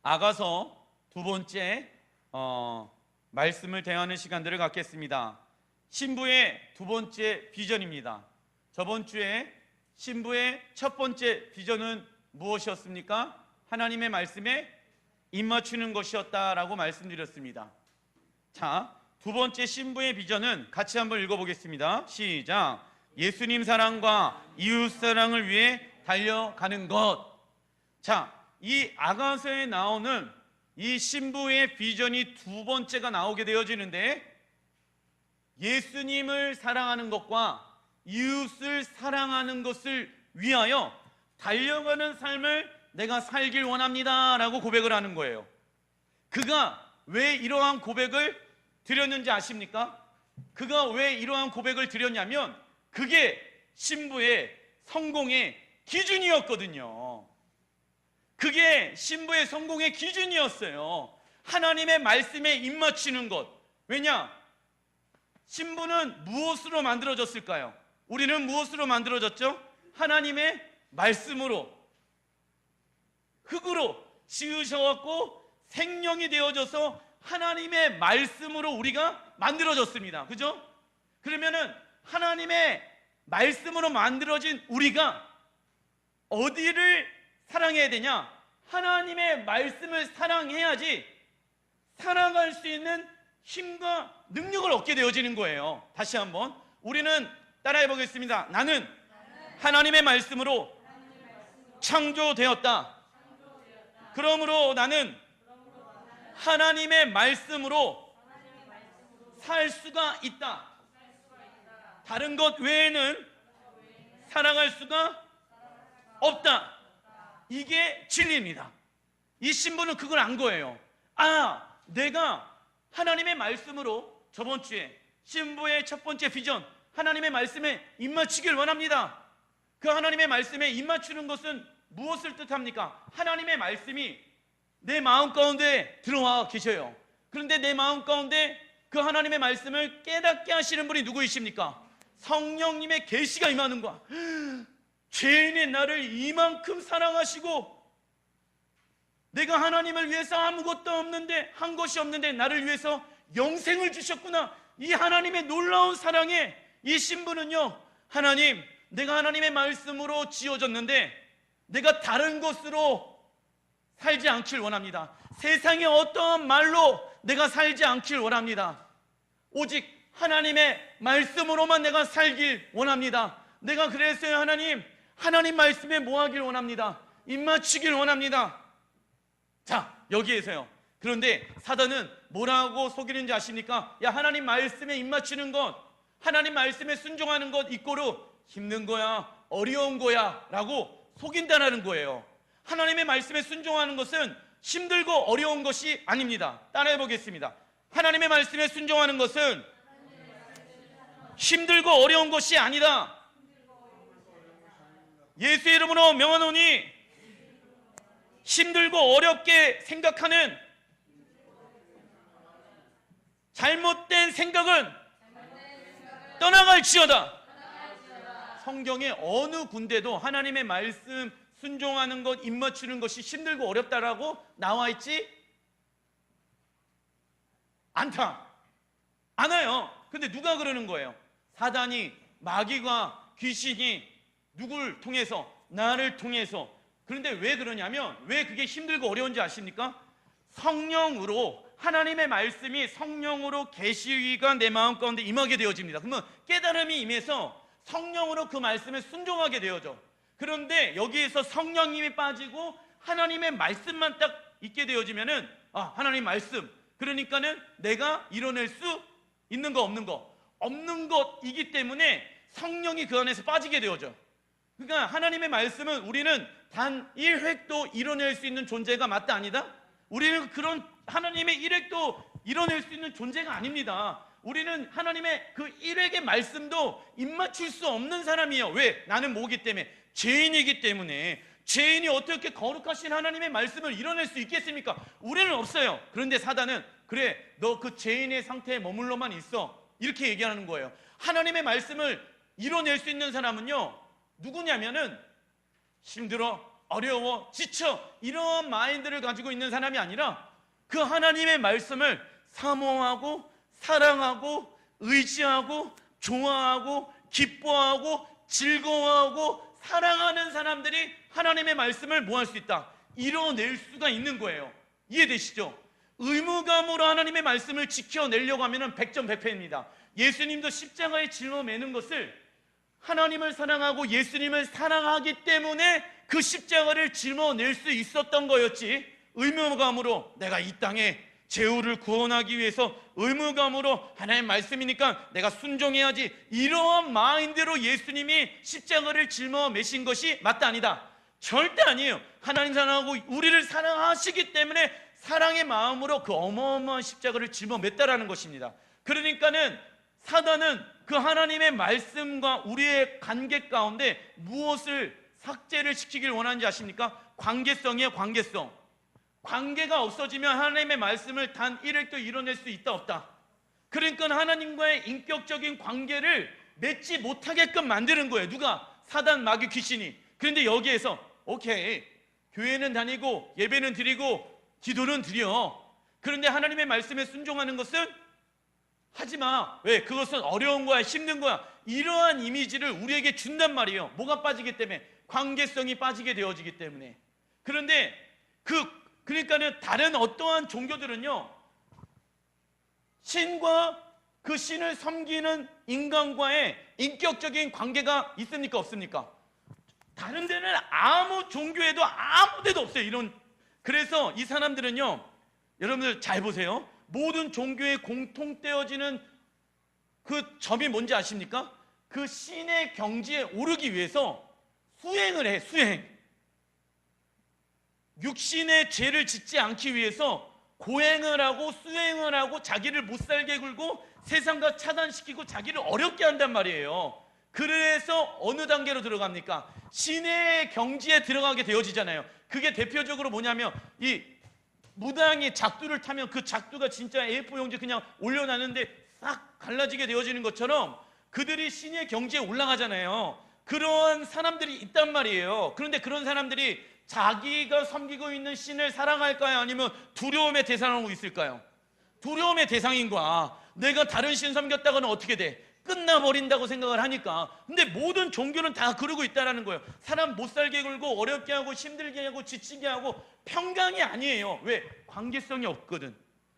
아가서 두 번째 말씀을 대하는 시간들을 갖겠습니다. 신부의 두 번째 비전입니다. 저번 주에 신부의 첫 번째 비전은 무엇이었습니까? 하나님의 말씀에 입맞추는 것이었다라고 말씀드렸습니다. 자, 두 번째 신부의 비전은 같이 한번 읽어보겠습니다. 시작. 예수님 사랑과 이웃 사랑을 위해 달려가는 것. 자, 이 아가서에 나오는 이 신부의 비전이 두 번째가 나오게 되어지는데, 예수님을 사랑하는 것과 이웃을 사랑하는 것을 위하여 달려가는 삶을 내가 살길 원합니다 라고 고백을 하는 거예요. 그가 왜 이러한 고백을 드렸는지 아십니까? 그가 왜 이러한 고백을 드렸냐면 그게 신부의 성공의 기준이었거든요. 그게 신부의 성공의 기준이었어요. 하나님의 말씀에 입맞추는 것. 왜냐? 신부는 무엇으로 만들어졌을까요? 우리는 무엇으로 만들어졌죠? 하나님의 말씀으로, 흙으로 지으셔갖고 생명이 되어져서 하나님의 말씀으로 우리가 만들어졌습니다. 그죠? 그러면은 하나님의 말씀으로 만들어진 우리가 어디를 사랑해야 되냐? 하나님의 말씀을 사랑해야지 살아갈 수 있는 힘과 능력을 얻게 되어지는 거예요. 다시 한번 우리는 따라해 보겠습니다. 나는 하나님의 말씀으로 창조되었다. 그러므로 나는 하나님의 말씀으로 살 수가 있다. 다른 것 외에는 살아갈 수가 없다. 이게 진리입니다. 이 신부는 그걸 안 거예요. 아, 내가 하나님의 말씀으로, 저번 주에 신부의 첫 번째 비전, 하나님의 말씀에 입맞추길 원합니다. 그 하나님의 말씀에 입맞추는 것은 무엇을 뜻합니까? 하나님의 말씀이 내 마음 가운데 들어와 계셔요. 그런데 내 마음 가운데 그 하나님의 말씀을 깨닫게 하시는 분이 누구이십니까? 성령님의 계시가 임하는 거야. 죄인의 나를 이만큼 사랑하시고 내가 하나님을 위해서 아무것도 없는데, 한 것이 없는데 나를 위해서 영생을 주셨구나. 이 하나님의 놀라운 사랑에 이 신부는요, 하나님, 내가 하나님의 말씀으로 지어졌는데 내가 다른 것으로 살지 않길 원합니다. 세상의 어떠한 말로 내가 살지 않길 원합니다. 오직 하나님의 말씀으로만 내가 살길 원합니다. 내가 그래서요, 하나님 말씀에 뭐 하길 원합니다. 입맞추길 원합니다. 자, 여기에서요. 그런데 사단은 뭐라고 속이는지 아십니까? 야, 하나님 말씀에 입맞추는 것, 하나님 말씀에 순종하는 것 이꼬르 힘든 거야, 어려운 거야 라고 속인다는 거예요. 하나님의 말씀에 순종하는 것은 힘들고 어려운 것이 아닙니다. 따라해 보겠습니다. 하나님의 말씀에 순종하는 것은 힘들고 어려운 것이 아니다. 예수의 이름으로 명하노니 힘들고 어렵게 생각하는 잘못된 생각은 떠나갈지어다. 성경의 어느 군데도 하나님의 말씀 순종하는 것, 입맞추는 것이 힘들고 어렵다라고 나와 있지 않아요. 근데 누가 그러는 거예요? 사단이, 마귀가, 귀신이 누굴 통해서? 나를 통해서. 그런데 왜 그러냐면, 왜 그게 힘들고 어려운지 아십니까? 성령으로, 하나님의 말씀이 성령으로 계시가 내 마음 가운데 임하게 되어집니다. 그러면 깨달음이 임해서 성령으로 그 말씀에 순종하게 되어져. 그런데 여기에서 성령님이 빠지고 하나님의 말씀만 딱 있게 되어지면은, 아, 하나님 말씀, 그러니까는 내가 이뤄낼 수 있는 거 없는 것이기 때문에 성령이 그 안에서 빠지게 되어져. 그러니까 하나님의 말씀은 우리는 단 1획도 이뤄낼 수 있는 존재가 맞다 아니다? 우리는 그런 하나님의 1획도 이뤄낼 수 있는 존재가 아닙니다. 우리는 하나님의 그 1획의 말씀도 입맞출 수 없는 사람이에요. 왜? 나는 뭐기 때문에? 죄인이기 때문에. 죄인이 어떻게 거룩하신 하나님의 말씀을 이뤄낼 수 있겠습니까? 우리는 없어요. 그런데 사단은, 그래, 너 그 죄인의 상태에 머물러만 있어, 이렇게 얘기하는 거예요. 하나님의 말씀을 이뤄낼 수 있는 사람은요, 누구냐면은 힘들어, 어려워, 지쳐, 이러한 마인드를 가지고 있는 사람이 아니라 그 하나님의 말씀을 사모하고 사랑하고 의지하고 좋아하고 기뻐하고 즐거워하고 사랑하는 사람들이 하나님의 말씀을 뭐 할 수 있다? 이뤄낼 수가 있는 거예요. 이해되시죠? 의무감으로 하나님의 말씀을 지켜내려고 하면 백전백패입니다. 예수님도 십자가에 짊어매는 것을 하나님을 사랑하고 예수님을 사랑하기 때문에 그 십자가를 짊어낼 수 있었던 거였지, 의무감으로 내가 이 땅에 제후를 구원하기 위해서 의무감으로 하나님의 말씀이니까 내가 순종해야지, 이러한 마인드로 예수님이 십자가를 짊어매신 것이 맞다 아니다? 절대 아니에요. 하나님 사랑하고 우리를 사랑하시기 때문에 사랑의 마음으로 그 어마어마한 십자가를 짊어맸다라는 것입니다. 그러니까는 사단은 그 하나님의 말씀과 우리의 관계 가운데 무엇을 삭제를 시키길 원하는지 아십니까? 관계성이에요. 관계성. 관계가 없어지면 하나님의 말씀을 단 1획도 이뤄낼 수 있다 없다? 그러니까 하나님과의 인격적인 관계를 맺지 못하게끔 만드는 거예요. 누가? 사단, 마귀, 귀신이. 그런데 여기에서 오케이, 교회는 다니고 예배는 드리고 기도는 드려. 그런데 하나님의 말씀에 순종하는 것은 하지마. 왜? 그것은 어려운 거야, 힘든 거야. 이러한 이미지를 우리에게 준단 말이에요. 뭐가 빠지기 때문에? 관계성이 빠지게 되어지기 때문에. 그런데 그러니까는 다른 어떠한 종교들은요, 신과 그 신을 섬기는 인간과의 인격적인 관계가 있습니까? 없습니까? 다른 데는 아무 종교에도 아무 데도 없어요. 이런. 그래서 이 사람들은요, 여러분들 잘 보세요. 모든 종교에 공통되어지는 그 점이 뭔지 아십니까? 그 신의 경지에 오르기 위해서 수행을 해. 수행. 육신의 죄를 짓지 않기 위해서 고행을 하고 수행을 하고 자기를 못살게 굴고 세상과 차단시키고 자기를 어렵게 한단 말이에요. 그래서 어느 단계로 들어갑니까? 신의 경지에 들어가게 되어지잖아요. 그게 대표적으로 뭐냐면, 이 무당이 작두를 타면 그 작두가 진짜 A4 용지 그냥 올려놨는데 싹 갈라지게 되어지는 것처럼 그들이 신의 경지에 올라가잖아요. 그런 사람들이 있단 말이에요. 그런데 그런 사람들이 자기가 섬기고 있는 신을 사랑할까요? 아니면 두려움의 대상으로 있을까요? 두려움의 대상인 거야. 내가 다른 신 섬겼다가는 어떻게 돼? 끝나버린다고 생각을 하니까. 근데 모든 종교는 다 그러고 있다는 거예요. 사람 못 살게 굴고 어렵게 하고 힘들게 하고 지치게 하고 평강이 아니에요. 왜? 관계성이 없거든.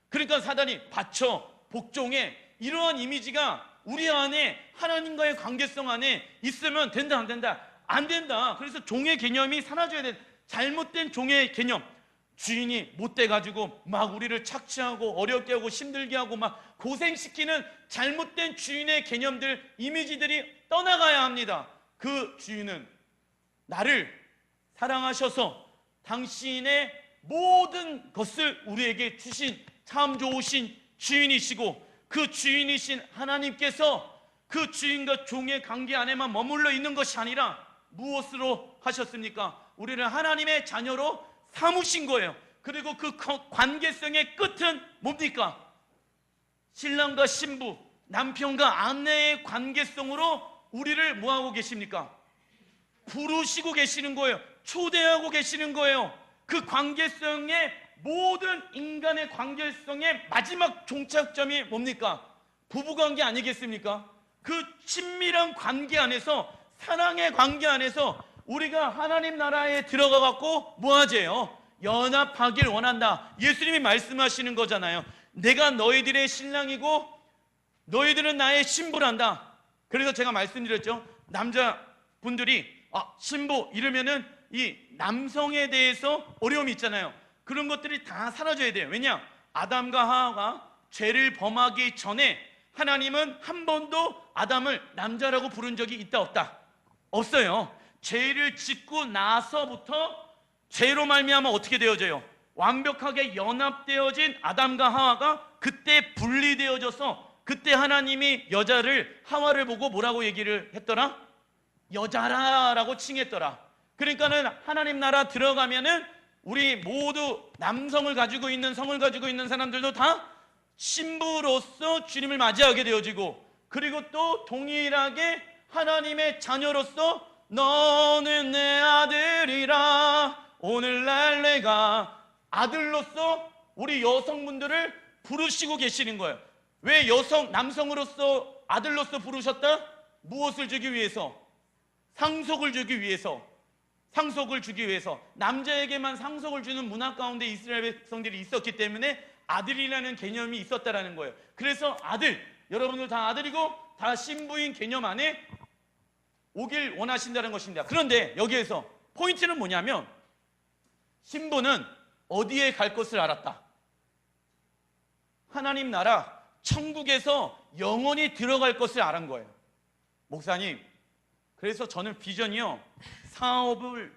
그러니까 사단이 바쳐, 복종해, 이러한 이미지가 우리 안에 하나님과의 관계성 안에 있으면 된다 안 된다? 안 된다. 그래서 종의 개념이 사라져야 돼. 잘못된 종의 개념, 주인이 못돼가지고 막 우리를 착취하고 어렵게 하고 힘들게 하고 막 고생시키는 잘못된 주인의 개념들, 이미지들이 떠나가야 합니다. 그 주인은 나를 사랑하셔서 당신의 모든 것을 우리에게 주신 참 좋으신 주인이시고, 그 주인이신 하나님께서 그 주인과 종의 관계 안에만 머물러 있는 것이 아니라 무엇으로 하셨습니까? 우리를 하나님의 자녀로 삼으신 거예요. 그리고 그 관계성의 끝은 뭡니까? 신랑과 신부, 남편과 아내의 관계성으로 우리를 뭐하고 계십니까? 부르시고 계시는 거예요. 초대하고 계시는 거예요. 그 관계성의 모든 인간의 관계성의 마지막 종착점이 뭡니까? 부부관계 아니겠습니까? 그 친밀한 관계 안에서, 사랑의 관계 안에서 우리가 하나님 나라에 들어가 갖고 뭐 하재요? 연합하길 원한다. 예수님이 말씀하시는 거잖아요. 내가 너희들의 신랑이고 너희들은 나의 신부란다. 그래서 제가 말씀드렸죠. 남자분들이 신부 이러면은 이 남성에 대해서 어려움이 있잖아요. 그런 것들이 다 사라져야 돼요. 왜냐? 아담과 하와가 죄를 범하기 전에 하나님은 한 번도 아담을 남자라고 부른 적이 있다 없다? 없어요. 죄를 짓고 나서부터 죄로 말미암아 어떻게 되어져요? 완벽하게 연합되어진 아담과 하와가 그때 분리되어져서, 그때 하나님이 여자를, 하와를 보고 뭐라고 얘기를 했더라? 여자라라고 칭했더라. 그러니까는 하나님 나라 들어가면은 우리 모두 남성을 가지고 있는, 성을 가지고 있는 사람들도 다 신부로서 주님을 맞이하게 되어지고, 그리고 또 동일하게 하나님의 자녀로서 너는 내 아들이라. 오늘날 내가 아들로서 우리 여성분들을 부르시고 계시는 거예요. 왜 남성으로서 아들로서 부르셨다? 무엇을 주기 위해서? 상속을 주기 위해서. 상속을 주기 위해서. 남자에게만 상속을 주는 문화 가운데 이스라엘 백성들이 있었기 때문에 아들이라는 개념이 있었다라는 거예요. 그래서 아들, 여러분들 다 아들이고 다 신부인 개념 안에 오길 원하신다는 것입니다. 그런데 여기에서 포인트는 뭐냐면, 신부는 어디에 갈 것을 알았다? 하나님 나라 천국에서 영원히 들어갈 것을 알은 거예요. 목사님, 그래서 저는 비전이요, 사업을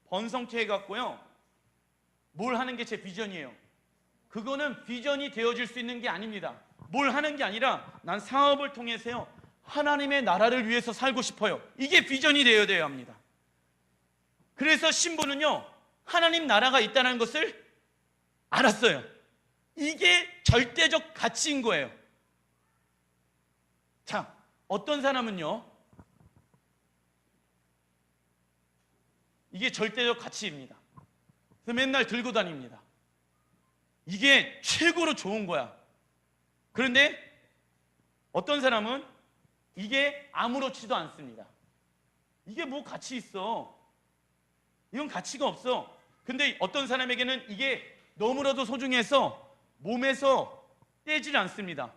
번성케 해갖고요, 뭘 하는 게 제 비전이에요. 그거는 비전이 되어질 수 있는 게 아닙니다. 뭘 하는 게 아니라 난 사업을 통해서요, 하나님의 나라를 위해서 살고 싶어요. 이게 비전이 되어야 돼야 합니다. 그래서 신부는요, 하나님 나라가 있다는 것을 알았어요. 이게 절대적 가치인 거예요. 자, 어떤 사람은요, 이게 절대적 가치입니다. 그래서 맨날 들고 다닙니다. 이게 최고로 좋은 거야. 그런데 어떤 사람은 이게 아무렇지도 않습니다. 이게 뭐 가치 있어? 이건 가치가 없어. 근데 어떤 사람에게는 이게 너무나도 소중해서 몸에서 떼질 않습니다.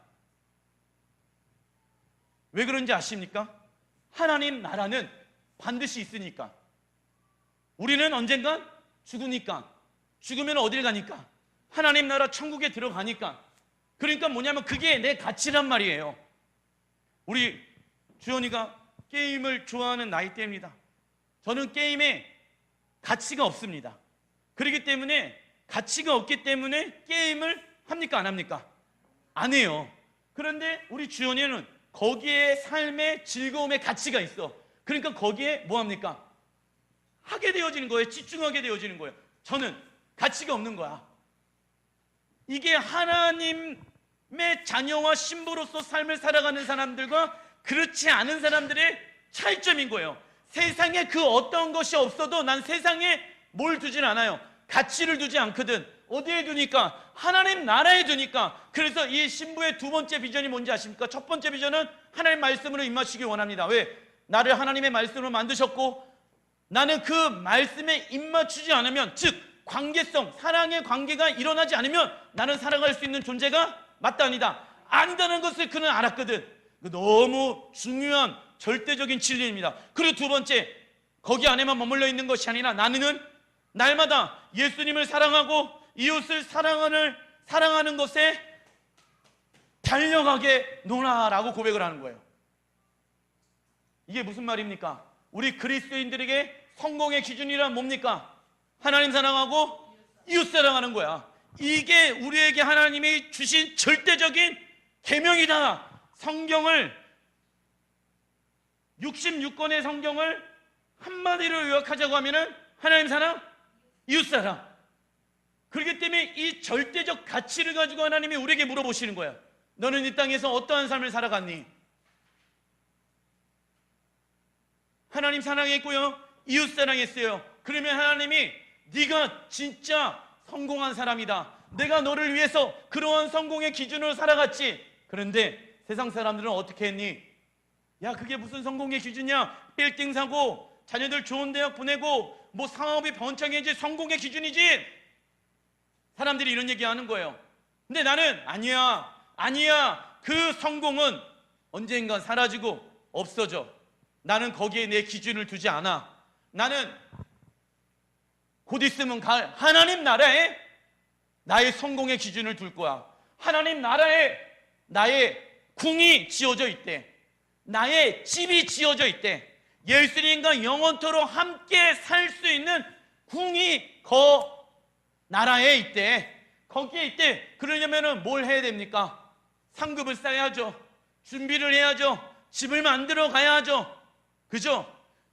왜 그런지 아십니까? 하나님 나라는 반드시 있으니까. 우리는 언젠간 죽으니까. 죽으면 어딜 가니까? 하나님 나라 천국에 들어가니까. 그러니까 뭐냐면 그게 내 가치란 말이에요. 우리 주연이가 게임을 좋아하는 나이대입니다. 저는 게임에 가치가 없습니다. 그렇기 때문에, 가치가 없기 때문에 게임을 합니까 안 합니까? 안 해요. 그런데 우리 주연이는 거기에 삶의 즐거움의 가치가 있어. 그러니까 거기에 뭐 합니까? 하게 되어지는 거예요. 집중하게 되어지는 거예요. 저는 가치가 없는 거야. 이게 하나님의 자녀와 신부로서 삶을 살아가는 사람들과 그렇지 않은 사람들의 차이점인 거예요. 세상에 그 어떤 것이 없어도 난 세상에 뭘 두진 않아요. 가치를 두지 않거든. 어디에 두니까? 하나님 나라에 두니까. 그래서 이 신부의 두 번째 비전이 뭔지 아십니까? 첫 번째 비전은 하나님 말씀으로 입맞추기 원합니다. 왜? 나를 하나님의 말씀으로 만드셨고 나는 그 말씀에 입맞추지 않으면, 즉 관계성, 사랑의 관계가 일어나지 않으면 나는 살아갈 수 있는 존재가 마땅하다. 아니다는 것을 그는 알았거든. 너무 중요한 절대적인 진리입니다. 그리고 두 번째, 거기 안에만 머물러 있는 것이 아니라 나는 날마다 예수님을 사랑하고 이웃을 사랑하는 것에 달려가게 노라라고 고백을 하는 거예요. 이게 무슨 말입니까? 우리 그리스도인들에게 성공의 기준이란 뭡니까? 하나님 사랑하고 이웃 사랑하는 거야. 이게 우리에게 하나님이 주신 절대적인 계명이다. 성경을, 66권의 성경을 한마디로 요약하자고 하면은 하나님 사랑, 이웃 사랑. 그렇기 때문에 이 절대적 가치를 가지고 하나님이 우리에게 물어보시는 거야. 너는 이 땅에서 어떠한 삶을 살아갔니? 하나님 사랑했고요, 이웃 사랑했어요. 그러면 하나님이 네가 진짜 성공한 사람이다. 내가 너를 위해서 그러한 성공의 기준으로 살아갔지. 그런데 세상 사람들은 어떻게 했니? 야, 그게 무슨 성공의 기준이야? 빌딩 사고 자녀들 좋은 대학 보내고 뭐 사업이 번창해야지 성공의 기준이지. 사람들이 이런 얘기하는 거예요. 근데 나는 아니야. 그 성공은 언젠간 사라지고 없어져. 나는 거기에 내 기준을 두지 않아. 나는 곧 있으면 갈 하나님 나라에 나의 성공의 기준을 둘 거야. 하나님 나라에 나의 궁이 지어져 있대. 나의 집이 지어져 있대. 예수님과 영원토록 함께 살 수 있는 궁이 나라에 있대. 거기에 있대. 그러려면 뭘 해야 됩니까? 상급을 쌓아야죠. 준비를 해야죠. 집을 만들어 가야죠. 그죠?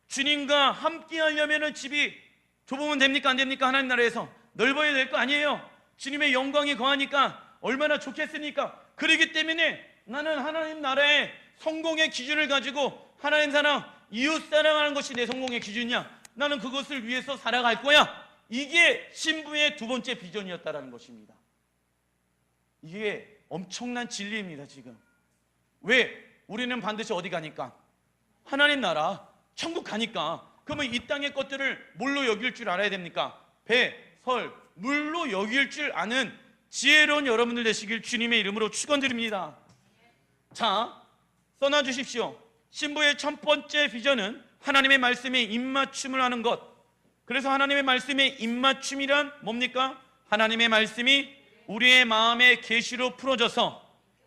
주님과 함께 하려면 집이 좁으면 됩니까? 안 됩니까? 하나님 나라에서 넓어야 될 거 아니에요. 주님의 영광이 거하니까 얼마나 좋겠습니까? 그렇기 때문에 나는 하나님 나라의 성공의 기준을 가지고 하나님 사랑, 이웃 사랑하는 것이 내 성공의 기준이야. 나는 그것을 위해서 살아갈 거야. 이게 신부의 두 번째 비전이었다라는 것입니다. 이게 엄청난 진리입니다. 지금 왜 우리는 반드시 어디 가니까? 하나님 나라 천국 가니까. 그러면 이 땅의 것들을 뭘로 여길 줄 알아야 됩니까? 배, 설, 물로 여길 줄 아는 지혜로운 여러분들 되시길 주님의 이름으로 축원드립니다. 자, 써놔주십시오. 신부의 첫 번째 비전은 하나님의 말씀에 입맞춤을 하는 것. 그래서 하나님의 말씀에 입맞춤이란 뭡니까? 하나님의 말씀이 우리의 마음의 계시로 풀어져서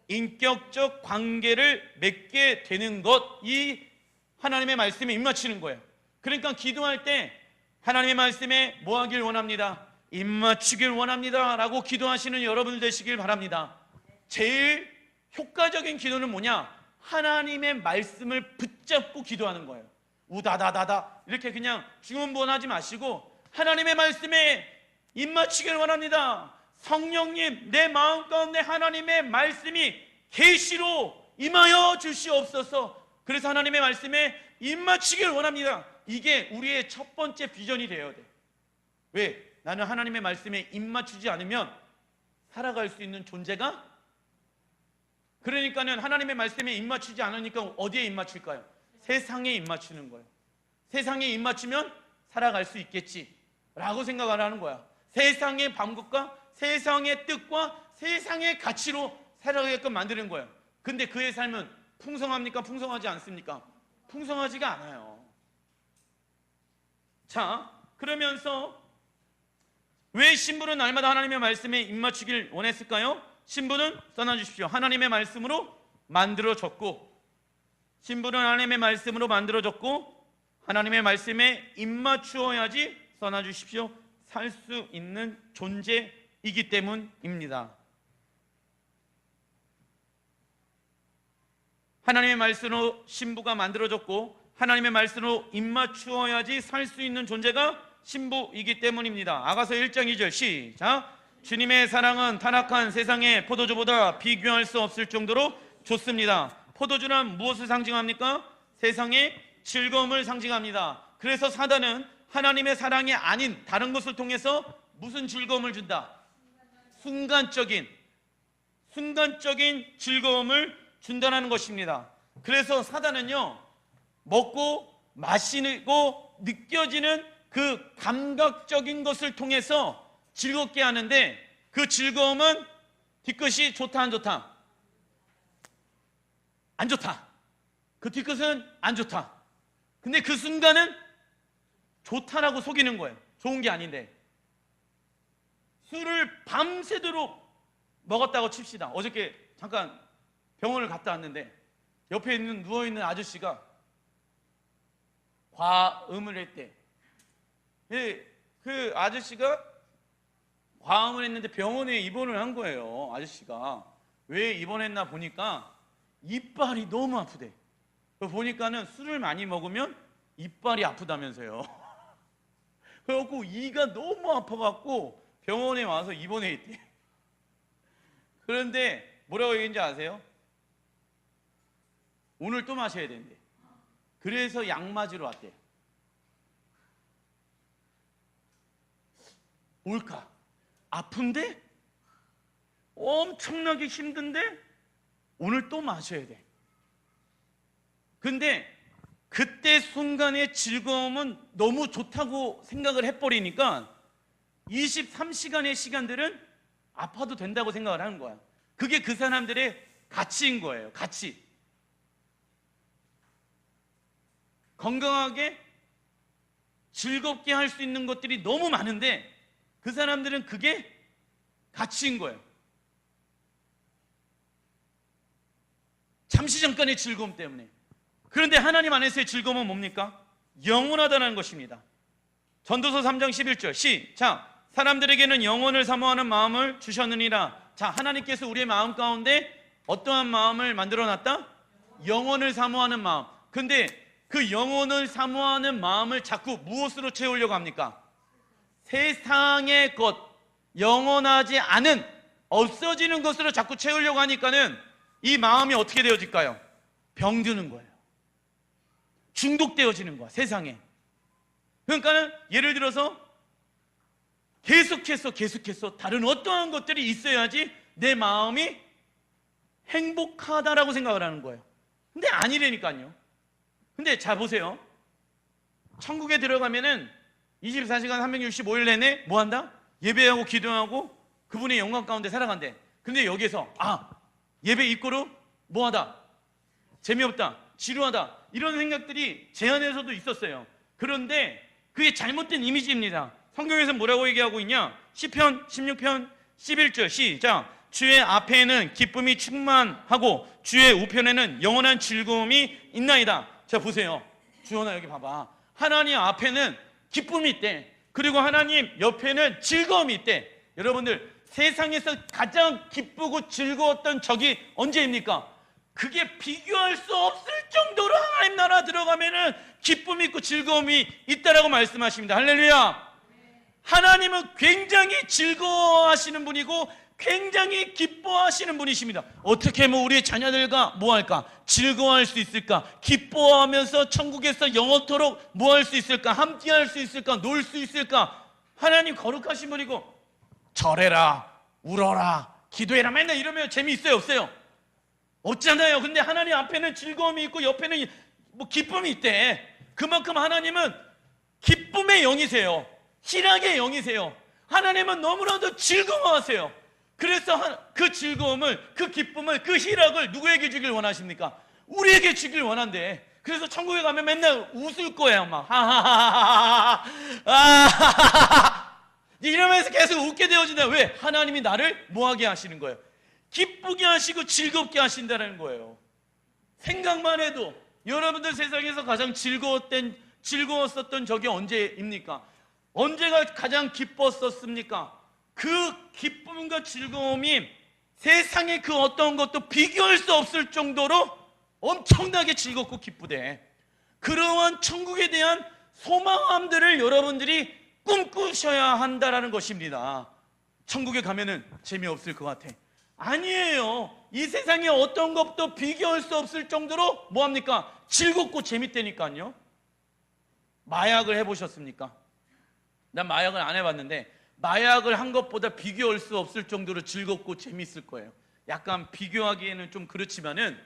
인격적 관계를 맺게 되는 것, 이 하나님의 말씀에 입맞추는 거예요. 그러니까 기도할 때 하나님의 말씀에 뭐 하길 원합니다? 입맞추길 원합니다 라고 기도하시는 여러분들 되시길 바랍니다. 제일 효과적인 기도는 뭐냐? 하나님의 말씀을 붙잡고 기도하는 거예요. 우다다다다 이렇게 그냥 주문본하지 마시고 하나님의 말씀에 입맞추길 원합니다. 성령님, 내 마음 가운데 하나님의 말씀이 계시로 임하여 주시옵소서. 그래서 하나님의 말씀에 입맞추길 원합니다. 이게 우리의 첫 번째 비전이 되어야 돼. 왜? 나는 하나님의 말씀에 입맞추지 않으면 살아갈 수 있는 존재가, 그러니까는 하나님의 말씀에 입맞추지 않으니까 어디에 입맞출까요? 세상에 입맞추는 거예요. 세상에 입맞추면 살아갈 수 있겠지 라고 생각을 하는 거야. 세상의 방법과 세상의 뜻과 세상의 가치로 살아가게끔 만드는 거예요. 근데 그의 삶은 풍성합니까? 풍성하지 않습니까? 풍성하지가 않아요. 자, 그러면서 왜 신부는 날마다 하나님의 말씀에 입맞추길 원했을까요? 신부는 써놔주십시오. 하나님의 말씀으로 만들어졌고, 신부는 하나님의 말씀으로 만들어졌고 하나님의 말씀에 입맞추어야지, 써놔주십시오, 살 수 있는 존재이기 때문입니다. 하나님의 말씀으로 신부가 만들어졌고 하나님의 말씀으로 입맞추어야지 살 수 있는 존재가 신부이기 때문입니다. 아가서 1장 2절 시작. 주님의 사랑은 타락한 세상의 포도주보다 비교할 수 없을 정도로 좋습니다. 포도주는 무엇을 상징합니까? 세상의 즐거움을 상징합니다. 그래서 사단은 하나님의 사랑이 아닌 다른 것을 통해서 무슨 즐거움을 준다? 순간적인 즐거움을 준다는 것입니다. 그래서 사단은요, 먹고 마시고 느껴지는 그 감각적인 것을 통해서 즐겁게 하는데, 그 즐거움은 뒤끝이 좋다 안 좋다? 안 좋다. 그 뒤끝은 안 좋다. 근데 그 순간은 좋다라고 속이는 거예요. 좋은 게 아닌데. 술을 밤새도록 먹었다고 칩시다. 어저께 잠깐 병원을 갔다 왔는데 옆에 누워있는 아저씨가 과음을 했대. 그 아저씨가 과음을 했는데 병원에 입원을 한 거예요. 아저씨가 왜 입원했나 보니까 이빨이 너무 아프대. 보니까는 술을 많이 먹으면 이빨이 아프다면서요. 그래갖고 이가 너무 아파갖고 병원에 와서 입원해 있대. 그런데 뭐라고 얘기했는지 아세요? 오늘 또 마셔야 된대. 그래서 약 맞으러 왔대. 뭘까? 아픈데? 엄청나게 힘든데? 오늘 또 마셔야 돼. 근데 그때 순간의 즐거움은 너무 좋다고 생각을 해버리니까 23시간의 시간들은 아파도 된다고 생각을 하는 거야. 그게 그 사람들의 가치인 거예요. 가치. 건강하게 즐겁게 할 수 있는 것들이 너무 많은데 그 사람들은 그게 가치인 거예요. 잠시 잠깐의 즐거움 때문에. 그런데 하나님 안에서의 즐거움은 뭡니까? 영원하다는 것입니다. 전도서 3장 11절 시작. 사람들에게는 영혼을 사모하는 마음을 주셨느니라. 자, 하나님께서 우리의 마음 가운데 어떠한 마음을 만들어놨다? 영혼을 사모하는 마음. 근데 그 영혼을 사모하는 마음을 자꾸 무엇으로 채우려고 합니까? 세상의 것, 영원하지 않은 없어지는 것으로 자꾸 채우려고 하니까는 이 마음이 어떻게 되어질까요? 병드는 거예요. 중독되어지는 거야, 세상에. 그러니까는 예를 들어서 계속해서 다른 어떠한 것들이 있어야지 내 마음이 행복하다라고 생각을 하는 거예요. 근데 아니라니까요. 근데 자 보세요. 천국에 들어가면은 24시간 365일 내내 뭐 한다? 예배하고 기도하고 그분의 영광 가운데 살아간대. 근데 여기서 예배 입고로 뭐 하다? 재미없다, 지루하다, 이런 생각들이 제 안에서도 있었어요. 그런데 그게 잘못된 이미지입니다. 성경에서 뭐라고 얘기하고 있냐? 시편 16편 11절 시작. 주의 앞에는 기쁨이 충만하고 주의 우편에는 영원한 즐거움이 있나이다. 자 보세요. 주연아 여기 봐봐. 하나님 앞에는 기쁨이 있대. 그리고 하나님 옆에는 즐거움이 있대. 여러분들, 세상에서 가장 기쁘고 즐거웠던 적이 언제입니까? 그게 비교할 수 없을 정도로 하나님 나라 들어가면은 기쁨이 있고 즐거움이 있다라고 말씀하십니다. 할렐루야. 하나님은 굉장히 즐거워하시는 분이고 굉장히 기뻐하시는 분이십니다. 어떻게 하면 우리의 자녀들과 뭐 할까? 즐거워할 수 있을까? 기뻐하면서 천국에서 영원토록 뭐 할 수 있을까? 함께 할 수 있을까? 놀 수 있을까? 하나님 거룩하신 분이고 절해라, 울어라, 기도해라 맨날 이러면 재미있어요, 없어요? 없잖아요. 근데 하나님 앞에는 즐거움이 있고 옆에는 뭐 기쁨이 있대. 그만큼 하나님은 기쁨의 영이세요. 희락의 영이세요. 하나님은 너무나도 즐거워하세요. 그래서 그 즐거움을, 그 기쁨을, 그 희락을 누구에게 주길 원하십니까? 우리에게 주길 원한대. 그래서 천국에 가면 맨날 웃을 거예요. 막 하하하하하 이러면서 계속 웃게 되어진다. 왜? 하나님이 나를 뭐하게 하시는 거예요? 기쁘게 하시고 즐겁게 하신다는 거예요. 생각만 해도 여러분들 세상에서 가장 즐거웠었던 적이 언제입니까? 언제가 가장 기뻤었습니까? 그 기쁨과 즐거움이 세상의 그 어떤 것도 비교할 수 없을 정도로 엄청나게 즐겁고 기쁘대. 그러한 천국에 대한 소망함들을 여러분들이 꿈꾸셔야 한다라는 것입니다. 천국에 가면은 재미없을 것 같아. 아니에요. 이 세상에 어떤 것도 비교할 수 없을 정도로 뭐합니까? 즐겁고 재밌다니까요. 마약을 해보셨습니까? 난 마약을 안 해봤는데 마약을 한 것보다 비교할 수 없을 정도로 즐겁고 재밌을 거예요. 약간 비교하기에는 좀 그렇지만은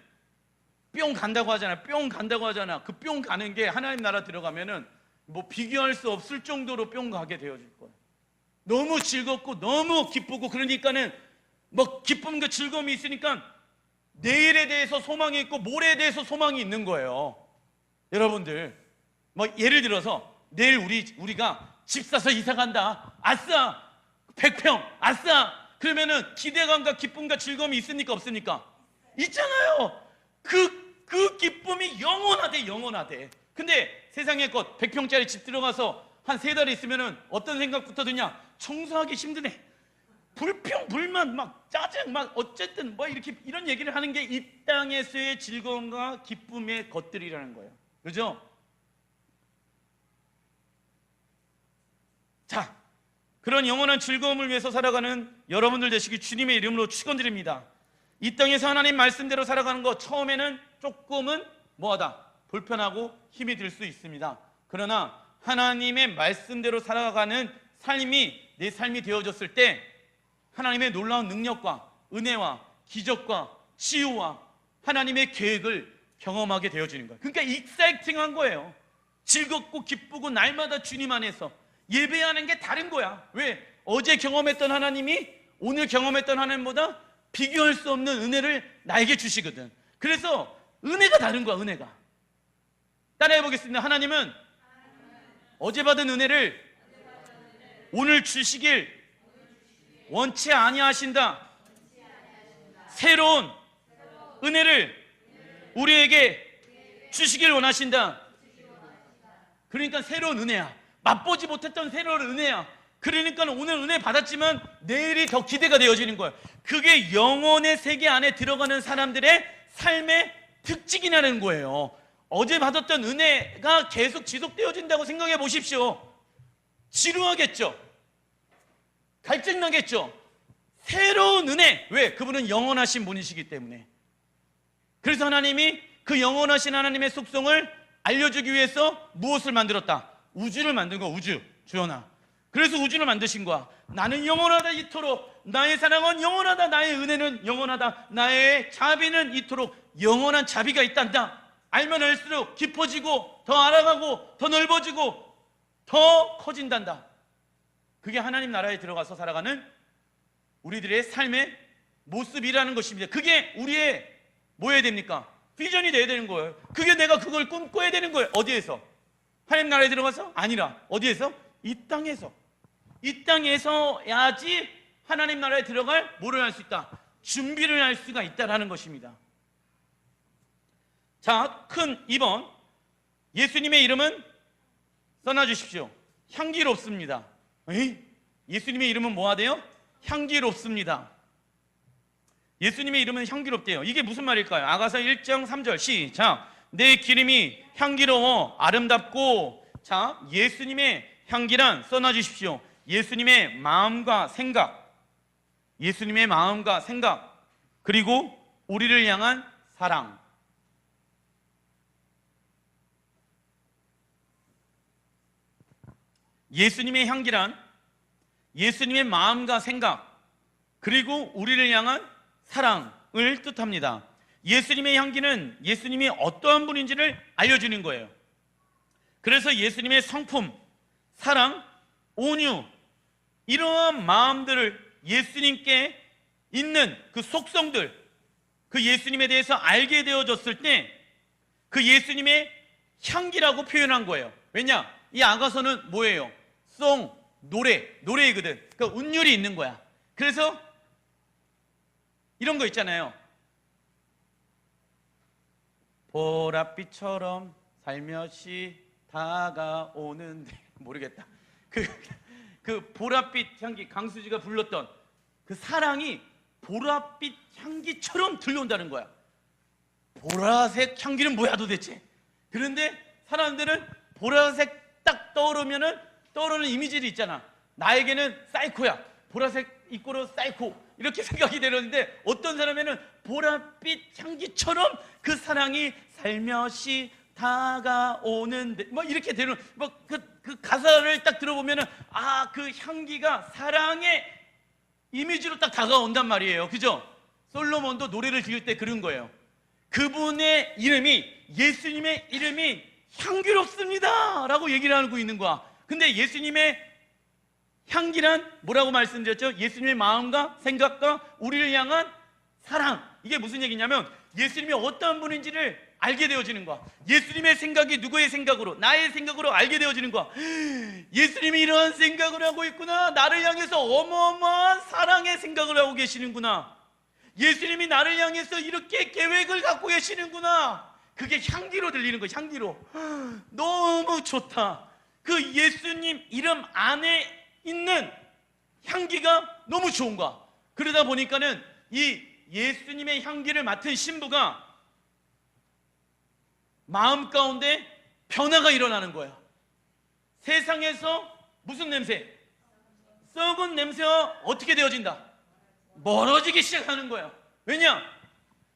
뿅 간다고 하잖아. 뿅 간다고 하잖아. 그 뿅 가는 게 하나님 나라 들어가면은 뭐 비교할 수 없을 정도로 뿅 가게 되어질 거예요. 너무 즐겁고 너무 기쁘고 그러니까는 뭐 기쁨과 즐거움이 있으니까 내일에 대해서 소망이 있고 모레에 대해서 소망이 있는 거예요. 여러분들 뭐 예를 들어서 내일 우리가 집 사서 이사 간다. 아싸 100평 아싸. 그러면은 기대감과 기쁨과 즐거움이 있습니까 없습니까? 있잖아요. 그 기쁨이 영원하대. 근데 세상의 것 100평짜리 집 들어가서 한 3달 있으면은 어떤 생각부터 드냐? 청소하기 힘드네. 불평불만 막 짜증 막 어쨌든 뭐 이렇게 이런 얘기를 하는 게 이 땅에서의 즐거움과 기쁨의 것들이라는 거예요. 그죠? 자, 그런 영원한 즐거움을 위해서 살아가는 여러분들 되시기 주님의 이름으로 축원드립니다. 이 땅에서 하나님 말씀대로 살아가는 거 처음에는 조금은 뭐하다? 불편하고 힘이 들 수 있습니다. 그러나 하나님의 말씀대로 살아가는 삶이 내 삶이 되어졌을 때 하나님의 놀라운 능력과 은혜와 기적과 치유와 하나님의 계획을 경험하게 되어지는 거예요. 그러니까 익사이팅한 거예요. 즐겁고 기쁘고 날마다 주님 안에서 예배하는 게 다른 거야. 왜? 어제 경험했던 하나님이 오늘 경험했던 하나님보다 비교할 수 없는 은혜를 나에게 주시거든. 그래서 은혜가 다른 거야. 은혜가. 따라해 보겠습니다. 하나님은 어제 받은 은혜를 오늘 주시길 원치 아니하신다. 새로운 은혜를 우리에게 주시길 원하신다. 그러니까 새로운 은혜야. 맛보지 못했던 새로운 은혜야. 그러니까 오늘 은혜 받았지만 내일이 더 기대가 되어지는 거야. 그게 영혼의 세계 안에 들어가는 사람들의 삶의 특징이라는 거예요. 어제 받았던 은혜가 계속 지속되어진다고 생각해 보십시오. 지루하겠죠? 갈증나겠죠? 새로운 은혜. 왜? 그분은 영원하신 분이시기 때문에. 그래서 하나님이 그 영원하신 하나님의 속성을 알려주기 위해서 무엇을 만들었다? 우주를 만든 거야. 우주. 주연아, 그래서 우주를 만드신 거야. 나는 영원하다 이토록, 나의 사랑은 영원하다, 나의 은혜는 영원하다, 나의 자비는 이토록 영원한 자비가 있단다. 알면 알수록 깊어지고 더 알아가고 더 넓어지고 더 커진단다. 그게 하나님 나라에 들어가서 살아가는 우리들의 삶의 모습이라는 것입니다. 그게 우리의 뭐여야 됩니까? 비전이 돼야 되는 거예요. 그게 내가 그걸 꿈꿔야 되는 거예요. 어디에서? 하나님 나라에 들어가서? 아니라 어디에서? 이 땅에서. 이 땅에서야지 하나님 나라에 들어갈 뭐를 할 수 있다? 준비를 할 수가 있다라는 것입니다. 자, 큰 2번, 예수님의 이름은 써놔주십시오. 향기롭습니다. 예수님의 이름은 뭐하대요? 향기롭습니다. 예수님의 이름은 향기롭대요. 이게 무슨 말일까요? 아가서 1장 3절 시작. 내 기름이 향기로워 아름답고. 자, 예수님의 향기란 써놔주십시오. 예수님의 마음과 생각, 예수님의 마음과 생각, 그리고 우리를 향한 사랑. 예수님의 향기란 예수님의 마음과 생각, 그리고 우리를 향한 사랑을 뜻합니다. 예수님의 향기는 예수님이 어떠한 분인지를 알려주는 거예요. 그래서 예수님의 성품, 사랑, 온유, 이러한 마음들을 예수님께 있는 그 속성들, 그 예수님에 대해서 알게 되어졌을 때 그 예수님의 향기라고 표현한 거예요. 왜냐? 이 아가서는 뭐예요? 송, 노래이거든. 그러니까 운율이 있는 거야. 그래서 이런 거 있잖아요. 보랏빛처럼 살며시 다가오는데, 모르겠다. 그 보랏빛 향기, 강수지가 불렀던 그 사랑이 보랏빛 향기처럼 들려온다는 거야. 보라색 향기는 뭐야 도대체? 그런데 사람들은 보라색 딱 떠오르면은 떠오르는 이미지들이 있잖아. 나에게는 사이코야. 보라색 이꼬르 사이코, 이렇게 생각이 되는데, 어떤 사람에는 보랏빛 향기처럼 그 사랑이 살며시 다가오는데, 뭐 이렇게 되는, 뭐 그 가사를 딱 들어보면은 아, 그 향기가 사랑의 이미지로 딱 다가온단 말이에요. 그죠? 솔로몬도 노래를 지을 때 그런 거예요. 그분의 이름이, 예수님의 이름이 향기롭습니다 라고 얘기를 하고 있는 거야. 근데 예수님의 향기란 뭐라고 말씀드렸죠? 예수님의 마음과 생각과 우리를 향한 사랑. 이게 무슨 얘기냐면 예수님이 어떠한 분인지를 알게 되어지는 거야. 예수님의 생각이 누구의 생각으로? 나의 생각으로 알게 되어지는 거야. 예수님이 이러한 생각을 하고 있구나. 나를 향해서 어마어마한 사랑의 생각을 하고 계시는구나. 예수님이 나를 향해서 이렇게 계획을 갖고 계시는구나. 그게 향기로 들리는 거야. 향기로. 너무 좋다. 그 예수님 이름 안에 있는 향기가 너무 좋은 거야. 그러다 보니까는 이 예수님의 향기를 맡은 신부가 마음 가운데 변화가 일어나는 거야. 세상에서 무슨 냄새? 썩은 냄새가 어떻게 되어진다? 멀어지기 시작하는 거야. 왜냐?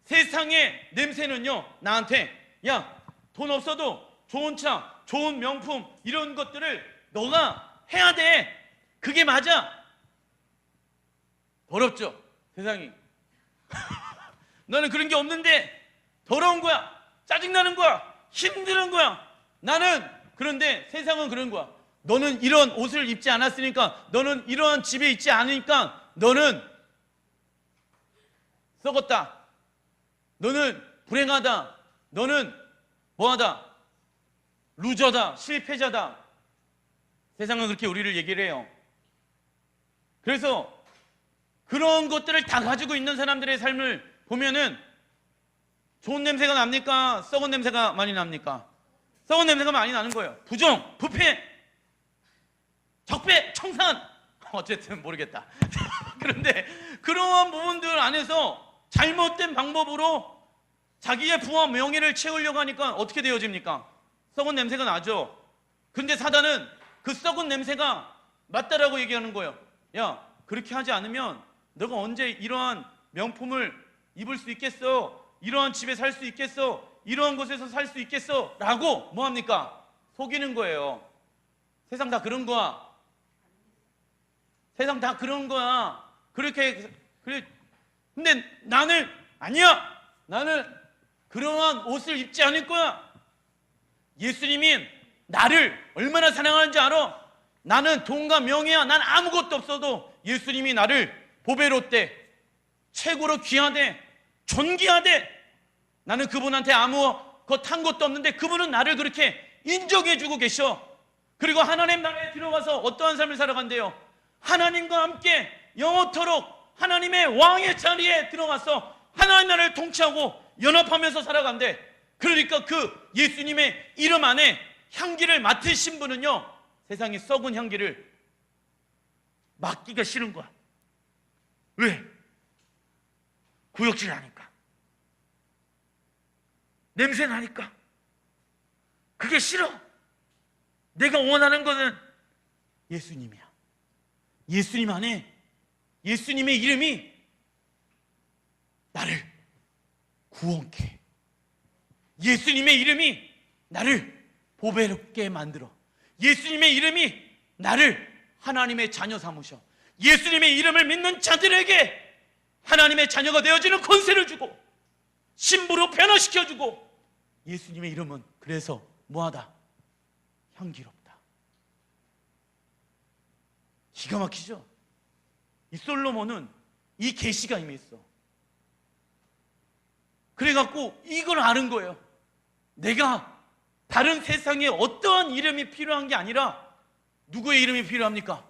세상의 냄새는요, 나한테 야, 돈 없어도 좋은 차, 좋은 명품, 이런 것들을 너가 해야 돼. 그게 맞아. 더럽죠, 세상이. 너는 그런 게 없는데 더러운 거야. 짜증나는 거야. 힘드는 거야. 나는, 그런데 세상은 그런 거야. 너는 이런 옷을 입지 않았으니까, 너는 이러한 집에 있지 않으니까 너는 썩었다. 너는 불행하다. 너는 뭐하다. 루저다. 실패자다. 세상은 그렇게 우리를 얘기를 해요. 그래서 그런 것들을 다 가지고 있는 사람들의 삶을 보면은 좋은 냄새가 납니까? 썩은 냄새가 많이 납니까? 썩은 냄새가 많이 나는 거예요. 부정, 부패, 적폐, 청산, 어쨌든 모르겠다. 그런데 그러한 부분들 안에서 잘못된 방법으로 자기의 부와 명예를 채우려고 하니까 어떻게 되어집니까? 썩은 냄새가 나죠. 근데 사단은 그 썩은 냄새가 맞다라고 얘기하는 거예요. 야, 그렇게 하지 않으면 너가 언제 이러한 명품을 입을 수 있겠어? 이러한 집에 살 수 있겠어? 이러한 곳에서 살 수 있겠어? 라고 뭐합니까? 속이는 거예요. 세상 다 그런 거야. 세상 다 그런 거야. 그래. 근데 나는 아니야. 나는 그러한 옷을 입지 않을 거야. 예수님이 나를 얼마나 사랑하는지 알아? 나는 돈과 명예야. 난 아무것도 없어도 예수님이 나를 보배롭대, 최고로 귀하대, 존귀하대. 나는 그분한테 아무것 한 것도 없는데 그분은 나를 그렇게 인정해주고 계셔. 그리고 하나님 나라에 들어가서 어떠한 삶을 살아간대요? 하나님과 함께 영원토록 하나님의 왕의 자리에 들어가서 하나님 나라를 통치하고 연합하면서 살아간대. 그러니까 그 예수님의 이름 안에 향기를 맡으신 분은요, 세상에 썩은 향기를 맡기가 싫은 거야. 왜? 구역질 하니까, 냄새 나니까. 그게 싫어. 내가 원하는 것은 예수님이야. 예수님 안에 예수님의 이름이 나를 구원케 해. 예수님의 이름이 나를 보배롭게 만들어. 예수님의 이름이 나를 하나님의 자녀 삼으셔. 예수님의 이름을 믿는 자들에게 하나님의 자녀가 되어지는 권세를 주고 신부로 변화시켜주고, 예수님의 이름은 그래서 뭐하다? 향기롭다. 기가 막히죠? 이 솔로몬은 이 계시가 이미 있어. 그래갖고 이걸 아는 거예요. 내가 다른 세상에 어떠한 이름이 필요한 게 아니라 누구의 이름이 필요합니까?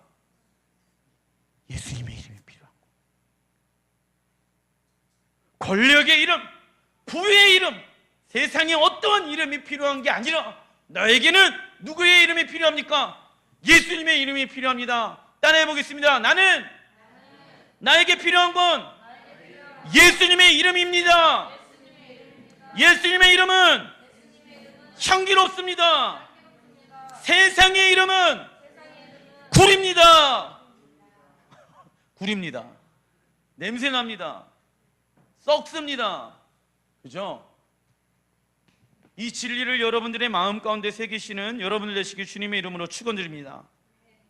예수님의 이름이 필요한 거예요. 권력의 이름, 부의 이름, 세상에 어떠한 이름이 필요한 게 아니라 너에게는 누구의 이름이 필요합니까? 예수님의 이름이 필요합니다. 따라해 보겠습니다. 나에게 필요한 건 예수님의 이름입니다. 예수님의 이름은 향기롭습니다. 세상의 이름은 굴입니다. 굴입니다. 냄새납니다. 썩습니다. 그죠? 이 진리를 여러분들의 마음 가운데 새기시는 여러분들 되시길 주님의 이름으로 축원드립니다.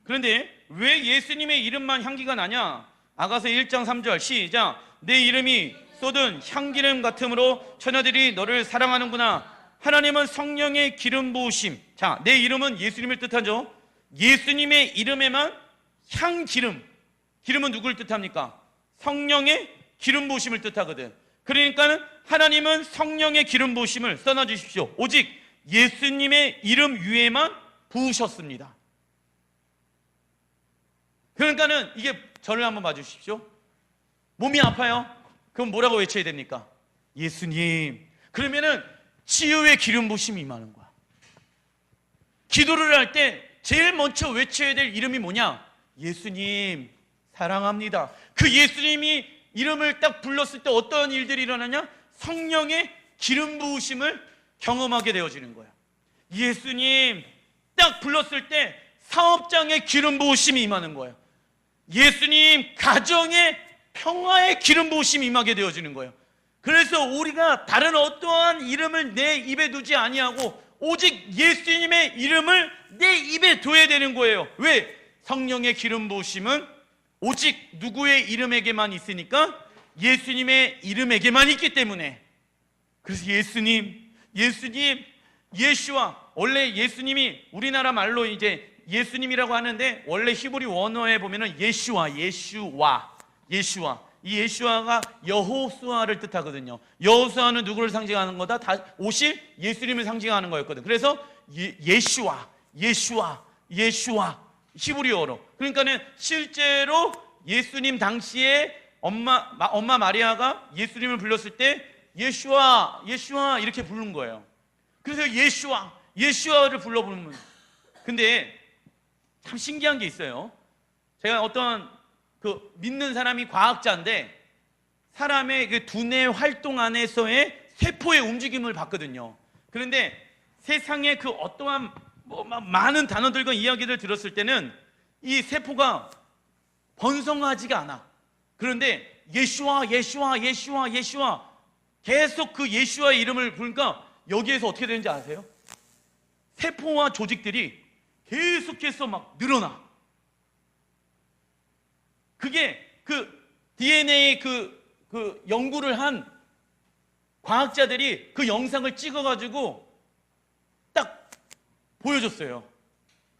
그런데 왜 예수님의 이름만 향기가 나냐? 아가서 1장 3절 시작. 내 이름이 쏟은 향기름 같으므로 처녀들이 너를 사랑하는구나. 하나님은 성령의 기름 부으심. 자, 내 이름은 예수님을 뜻하죠. 예수님의 이름에만 향기름. 기름은 누구를 뜻합니까? 성령의 기름 부으심을 뜻하거든. 그러니까 하나님은 성령의 기름 부으심을 써놔 주십시오. 오직 예수님의 이름 위에만 부으셨습니다. 그러니까는 이게 저를 한번 봐주십시오. 몸이 아파요? 그럼 뭐라고 외쳐야 됩니까? 예수님. 그러면은 치유의 기름 부으심이 임하는 거야. 기도를 할 때 제일 먼저 외쳐야 될 이름이 뭐냐? 예수님 사랑합니다. 그 예수님이 이름을 딱 불렀을 때 어떤 일들이 일어나냐? 성령의 기름 부으심을 경험하게 되어지는 거야. 예수님 딱 불렀을 때 사업장의 기름 부으심이 임하는 거예요. 예수님 가정의 평화의 기름 부으심이 임하게 되어지는 거예요. 그래서 우리가 다른 어떠한 이름을 내 입에 두지 아니하고 오직 예수님의 이름을 내 입에 둬야 되는 거예요. 왜? 성령의 기름 부으심은 오직 누구의 이름에게만 있으니까? 예수님의 이름에게만 있기 때문에. 그래서 예수님, 예슈아. 원래 예수님이 우리나라 말로 이제 예수님이라고 하는데 원래 히브리 원어에 보면은 예슈아. 이 예슈아가 여호수아를 뜻하거든요. 여호수아는 누구를 상징하는 거다? 다 오실 예수님을 상징하는 거였거든. 그래서 예슈아 히브리어로. 그러니까는 실제로 예수님 당시에 엄마 마리아가 예수님을 불렀을 때 예슈아 이렇게 부른 거예요. 그래서 예슈아를 불러 부르는. 근데 참 신기한 게 있어요. 제가 어떤 그 믿는 사람이 과학자인데 사람의 그 두뇌 활동 안에서의 세포의 움직임을 봤거든요. 그런데 세상의 그 어떠한 많은 단어들과 이야기를 들었을 때는 이 세포가 번성하지가 않아. 그런데 예슈아 계속 그 예슈아의 이름을 부르니까 여기에서 어떻게 되는지 아세요? 세포와 조직들이 계속해서 막 늘어나. 그게 그 DNA 그 연구를 한 과학자들이 그 영상을 찍어가지고 딱 보여줬어요.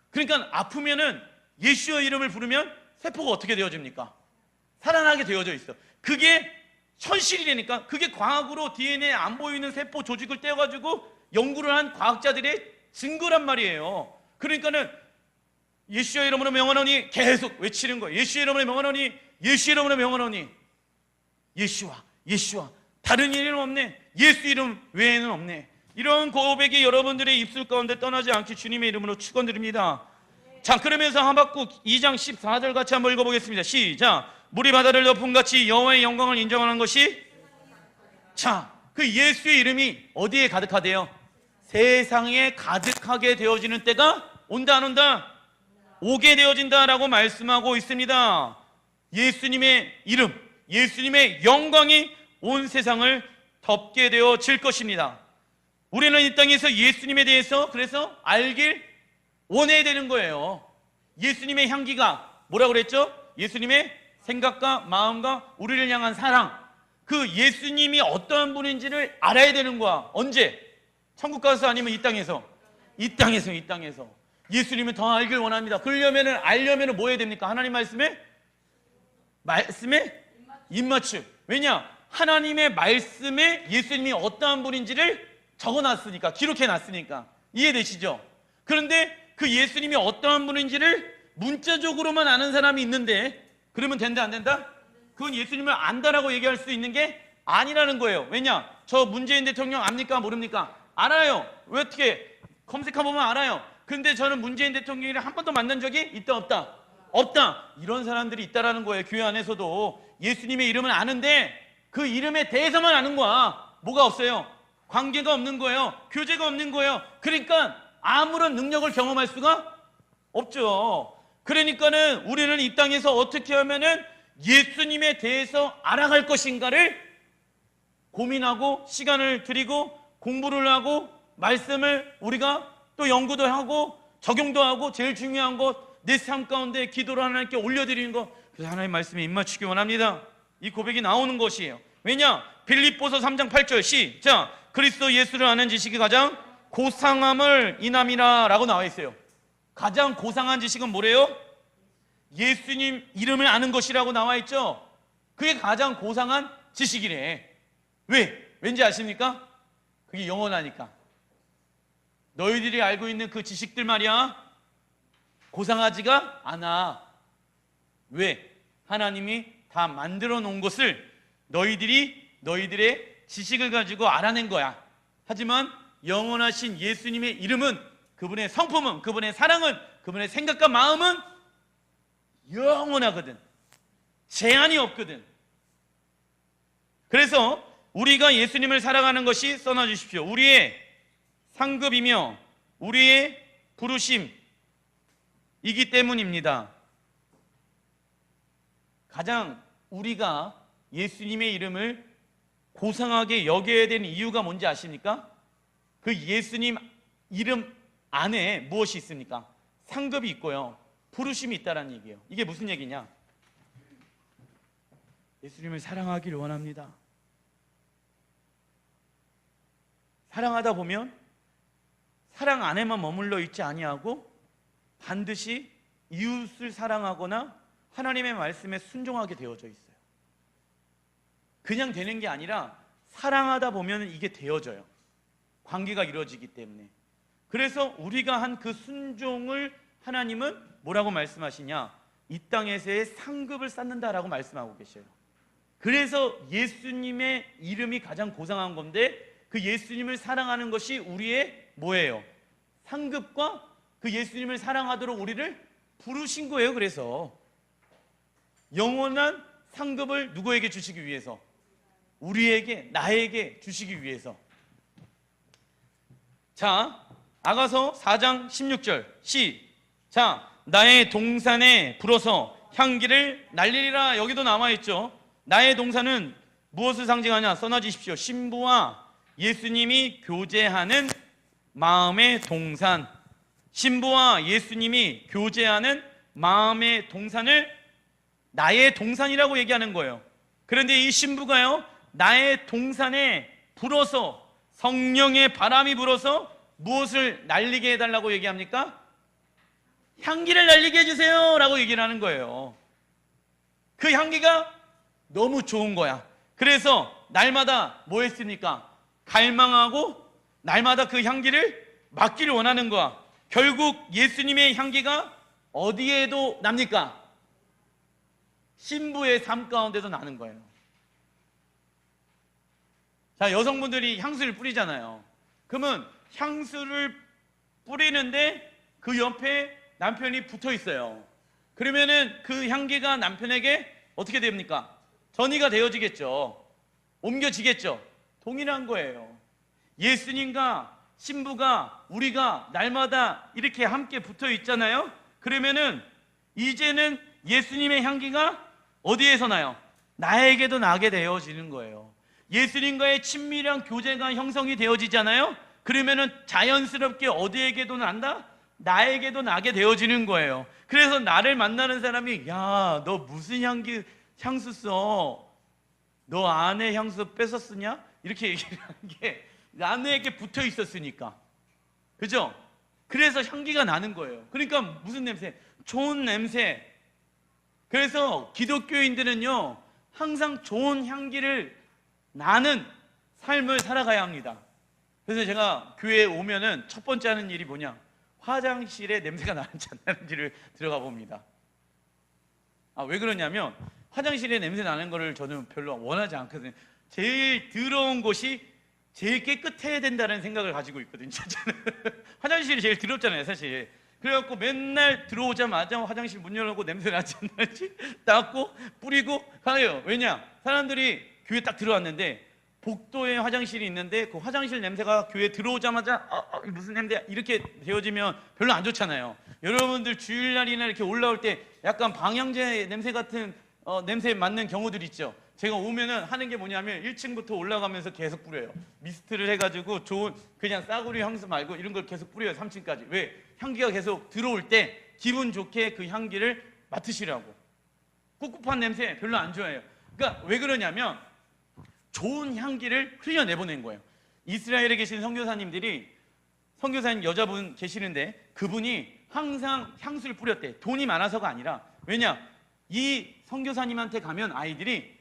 그러니까 아프면은 예수의 이름을 부르면 세포가 어떻게 되어집니까? 살아나게 되어져 있어. 그게 현실이라니까. 그게 과학으로 DNA 안 보이는 세포 조직을 떼어가지고 연구를 한 과학자들의 증거란 말이에요. 그러니까는 예수의 이름으로 명하노니 계속 외치는 거예요. 예수의 이름으로 명하노니, 예수의 이름으로 명하노니. 예수와 다른 이름 없네. 예수 이름 외에는 없네. 이런 고백이 여러분들의 입술 가운데 떠나지 않게 주님의 이름으로 축원드립니다. 자, 그러면서 하박국 2장 14절 같이 한번 읽어보겠습니다. 시작. 물이 바다를 덮음같이 여호와의 영광을 인정하는 것이. 자, 그 예수의 이름이 어디에 가득하대요? 세상에 가득하게 되어지는 때가 온다 안 온다? 오게 되어진다라고 말씀하고 있습니다. 예수님의 이름, 예수님의 영광이 온 세상을 덮게 되어질 것입니다. 우리는 이 땅에서 예수님에 대해서 그래서 알길 원해야 되는 거예요. 예수님의 향기가 뭐라고 그랬죠? 예수님의 생각과 마음과 우리를 향한 사랑, 그 예수님이 어떠한 분인지를 알아야 되는 거야. 언제? 천국 가서 아니면 이 땅에서? 이 땅에서 예수님을 더 알길 원합니다. 그러려면 알려면 뭐 해야 됩니까? 하나님 말씀에 입맞춤. 왜냐? 하나님의 말씀에 예수님이 어떠한 분인지를 적어놨으니까, 기록해놨으니까. 이해되시죠? 그런데 그 예수님이 어떠한 분인지를 문자적으로만 아는 사람이 있는데 그러면 된다 안 된다? 그건 예수님을 안다라고 얘기할 수 있는 게 아니라는 거예요. 왜냐? 저 문재인 대통령 압니까? 모릅니까? 알아요. 왜 어떻게 검색해보면 알아요. 근데 저는 문재인 대통령이랑 한 번도 만난 적이 있다 없다? 없다. 이런 사람들이 있다라는 거예요. 교회 안에서도 예수님의 이름은 아는데 그 이름에 대해서만 아는 거야. 뭐가 없어요? 관계가 없는 거예요. 교제가 없는 거예요. 그러니까 아무런 능력을 경험할 수가 없죠. 그러니까는 우리는 이 땅에서 어떻게 하면은 예수님에 대해서 알아갈 것인가를 고민하고 시간을 들이고 공부를 하고 말씀을 우리가 또 연구도 하고 적용도 하고 제일 중요한 것 내 삶 가운데 기도를 하나님께 올려드리는 것. 그래서 하나님 말씀에 입맞추기 원합니다. 이 고백이 나오는 것이에요. 왜냐? 빌립보서 3장 8절 시작. 그리스도 예수를 아는 지식이 가장 고상함을 인함이라 라고 나와 있어요. 가장 고상한 지식은 뭐래요? 예수님 이름을 아는 것이라고 나와 있죠. 그게 가장 고상한 지식이래. 왜? 왠지 아십니까? 그게 영원하니까. 너희들이 알고 있는 그 지식들 말이야, 고상하지가 않아. 왜? 하나님이 다 만들어 놓은 것을 너희들의 지식을 가지고 알아낸 거야. 하지만 영원하신 예수님의 이름은, 그분의 성품은, 그분의 사랑은, 그분의 생각과 마음은 영원하거든. 제한이 없거든. 그래서 우리가 예수님을 사랑하는 것이, 써놔주십시오, 우리의 상급이며 우리의 부르심이기 때문입니다. 가장 우리가 예수님의 이름을 고상하게 여겨야 되는 이유가 뭔지 아십니까? 그 예수님 이름 안에 무엇이 있습니까? 상급이 있고요, 부르심이 있다는 얘기예요. 이게 무슨 얘기냐? 예수님을 사랑하기를 원합니다. 사랑하다 보면 사랑 안에만 머물러 있지 아니하고 반드시 이웃을 사랑하거나 하나님의 말씀에 순종하게 되어져 있어요. 그냥 되는 게 아니라 사랑하다 보면 이게 되어져요. 관계가 이루어지기 때문에. 그래서 우리가 한 그 순종을 하나님은 뭐라고 말씀하시냐? 이 땅에서의 상급을 쌓는다라고 말씀하고 계셔요. 그래서 예수님의 이름이 가장 고상한 건데, 그 예수님을 사랑하는 것이 우리의 뭐예요? 상급과 그 예수님을 사랑하도록 우리를 부르신 거예요. 그래서 영원한 상급을 누구에게 주시기 위해서? 우리에게, 나에게 주시기 위해서. 자, 아가서 4장 16절 시작. 나의 동산에 불어서 향기를 날리리라. 여기도 남아있죠. 나의 동산은 무엇을 상징하냐? 써놔주십시오. 신부와 예수님이 교제하는 마음의 동산, 신부와 예수님이 교제하는 마음의 동산을 나의 동산이라고 얘기하는 거예요. 그런데 이 신부가요, 나의 동산에 불어서, 성령의 바람이 불어서 무엇을 날리게 해달라고 얘기합니까? 향기를 날리게 해주세요 라고 얘기를 하는 거예요. 그 향기가 너무 좋은 거야. 그래서 날마다 뭐 했습니까? 갈망하고 날마다 그 향기를 맡기를 원하는 거야. 결국 예수님의 향기가 어디에도 납니까? 신부의 삶 가운데도 나는 거예요. 자, 여성분들이 향수를 뿌리잖아요. 그러면 향수를 뿌리는데 그 옆에 남편이 붙어 있어요. 그러면은 그 향기가 남편에게 어떻게 됩니까? 전이가 되어지겠죠. 옮겨지겠죠. 동일한 거예요. 예수님과 신부가, 우리가 날마다 이렇게 함께 붙어 있잖아요. 그러면은 이제는 예수님의 향기가 어디에서 나요? 나에게도 나게 되어지는 거예요. 예수님과의 친밀한 교제가 형성이 되어지잖아요. 그러면은 자연스럽게 어디에게도 난다? 나에게도 나게 되어지는 거예요. 그래서 나를 만나는 사람이, 야, 너 무슨 향수 써? 너 아내 향수 뺏어 쓰냐? 이렇게 얘기를 하는 게 아내에게 붙어 있었으니까. 그죠? 그래서 향기가 나는 거예요. 그러니까 무슨 냄새? 좋은 냄새. 그래서 기독교인들은요, 항상 좋은 향기를 나는 삶을 살아가야 합니다. 그래서 제가 교회에 오면은 첫 번째 하는 일이 뭐냐? 화장실에 냄새가 나는지 안 나는지를 들어가 봅니다. 왜 그러냐면 화장실에 냄새 나는 거를 저는 별로 원하지 않거든요. 제일 더러운 곳이 제일 깨끗해야 된다는 생각을 가지고 있거든요. 저는 화장실이 제일 더럽잖아요, 사실. 그래갖고 맨날 들어오자마자 화장실 문 열어놓고 냄새 나지 안 나지 닦고 뿌리고 가요. 왜냐? 사람들이 교회 딱 들어왔는데 복도에 화장실이 있는데 그 화장실 냄새가 교회 들어오자마자 무슨 냄새야 이렇게 되어지면 별로 안 좋잖아요. 여러분들 주일날이나 이렇게 올라올 때 약간 방향제 냄새 같은 냄새 맡는 경우들 있죠. 제가 오면은 하는 게 뭐냐면 1층부터 올라가면서 계속 뿌려요. 미스트를 해가지고 좋은 그냥 싸구려 향수 말고 이런 걸 계속 뿌려요. 3층까지. 왜? 향기가 계속 들어올 때 기분 좋게 그 향기를 맡으시라고. 꿉꿉한 냄새 별로 안 좋아해요. 그러니까 왜 그러냐면 좋은 향기를 흘려내보낸 거예요. 이스라엘에 계신 선교사님 여자분 계시는데 그분이 항상 향수를 뿌렸대. 돈이 많아서가 아니라. 왜냐? 이 선교사님한테 가면 아이들이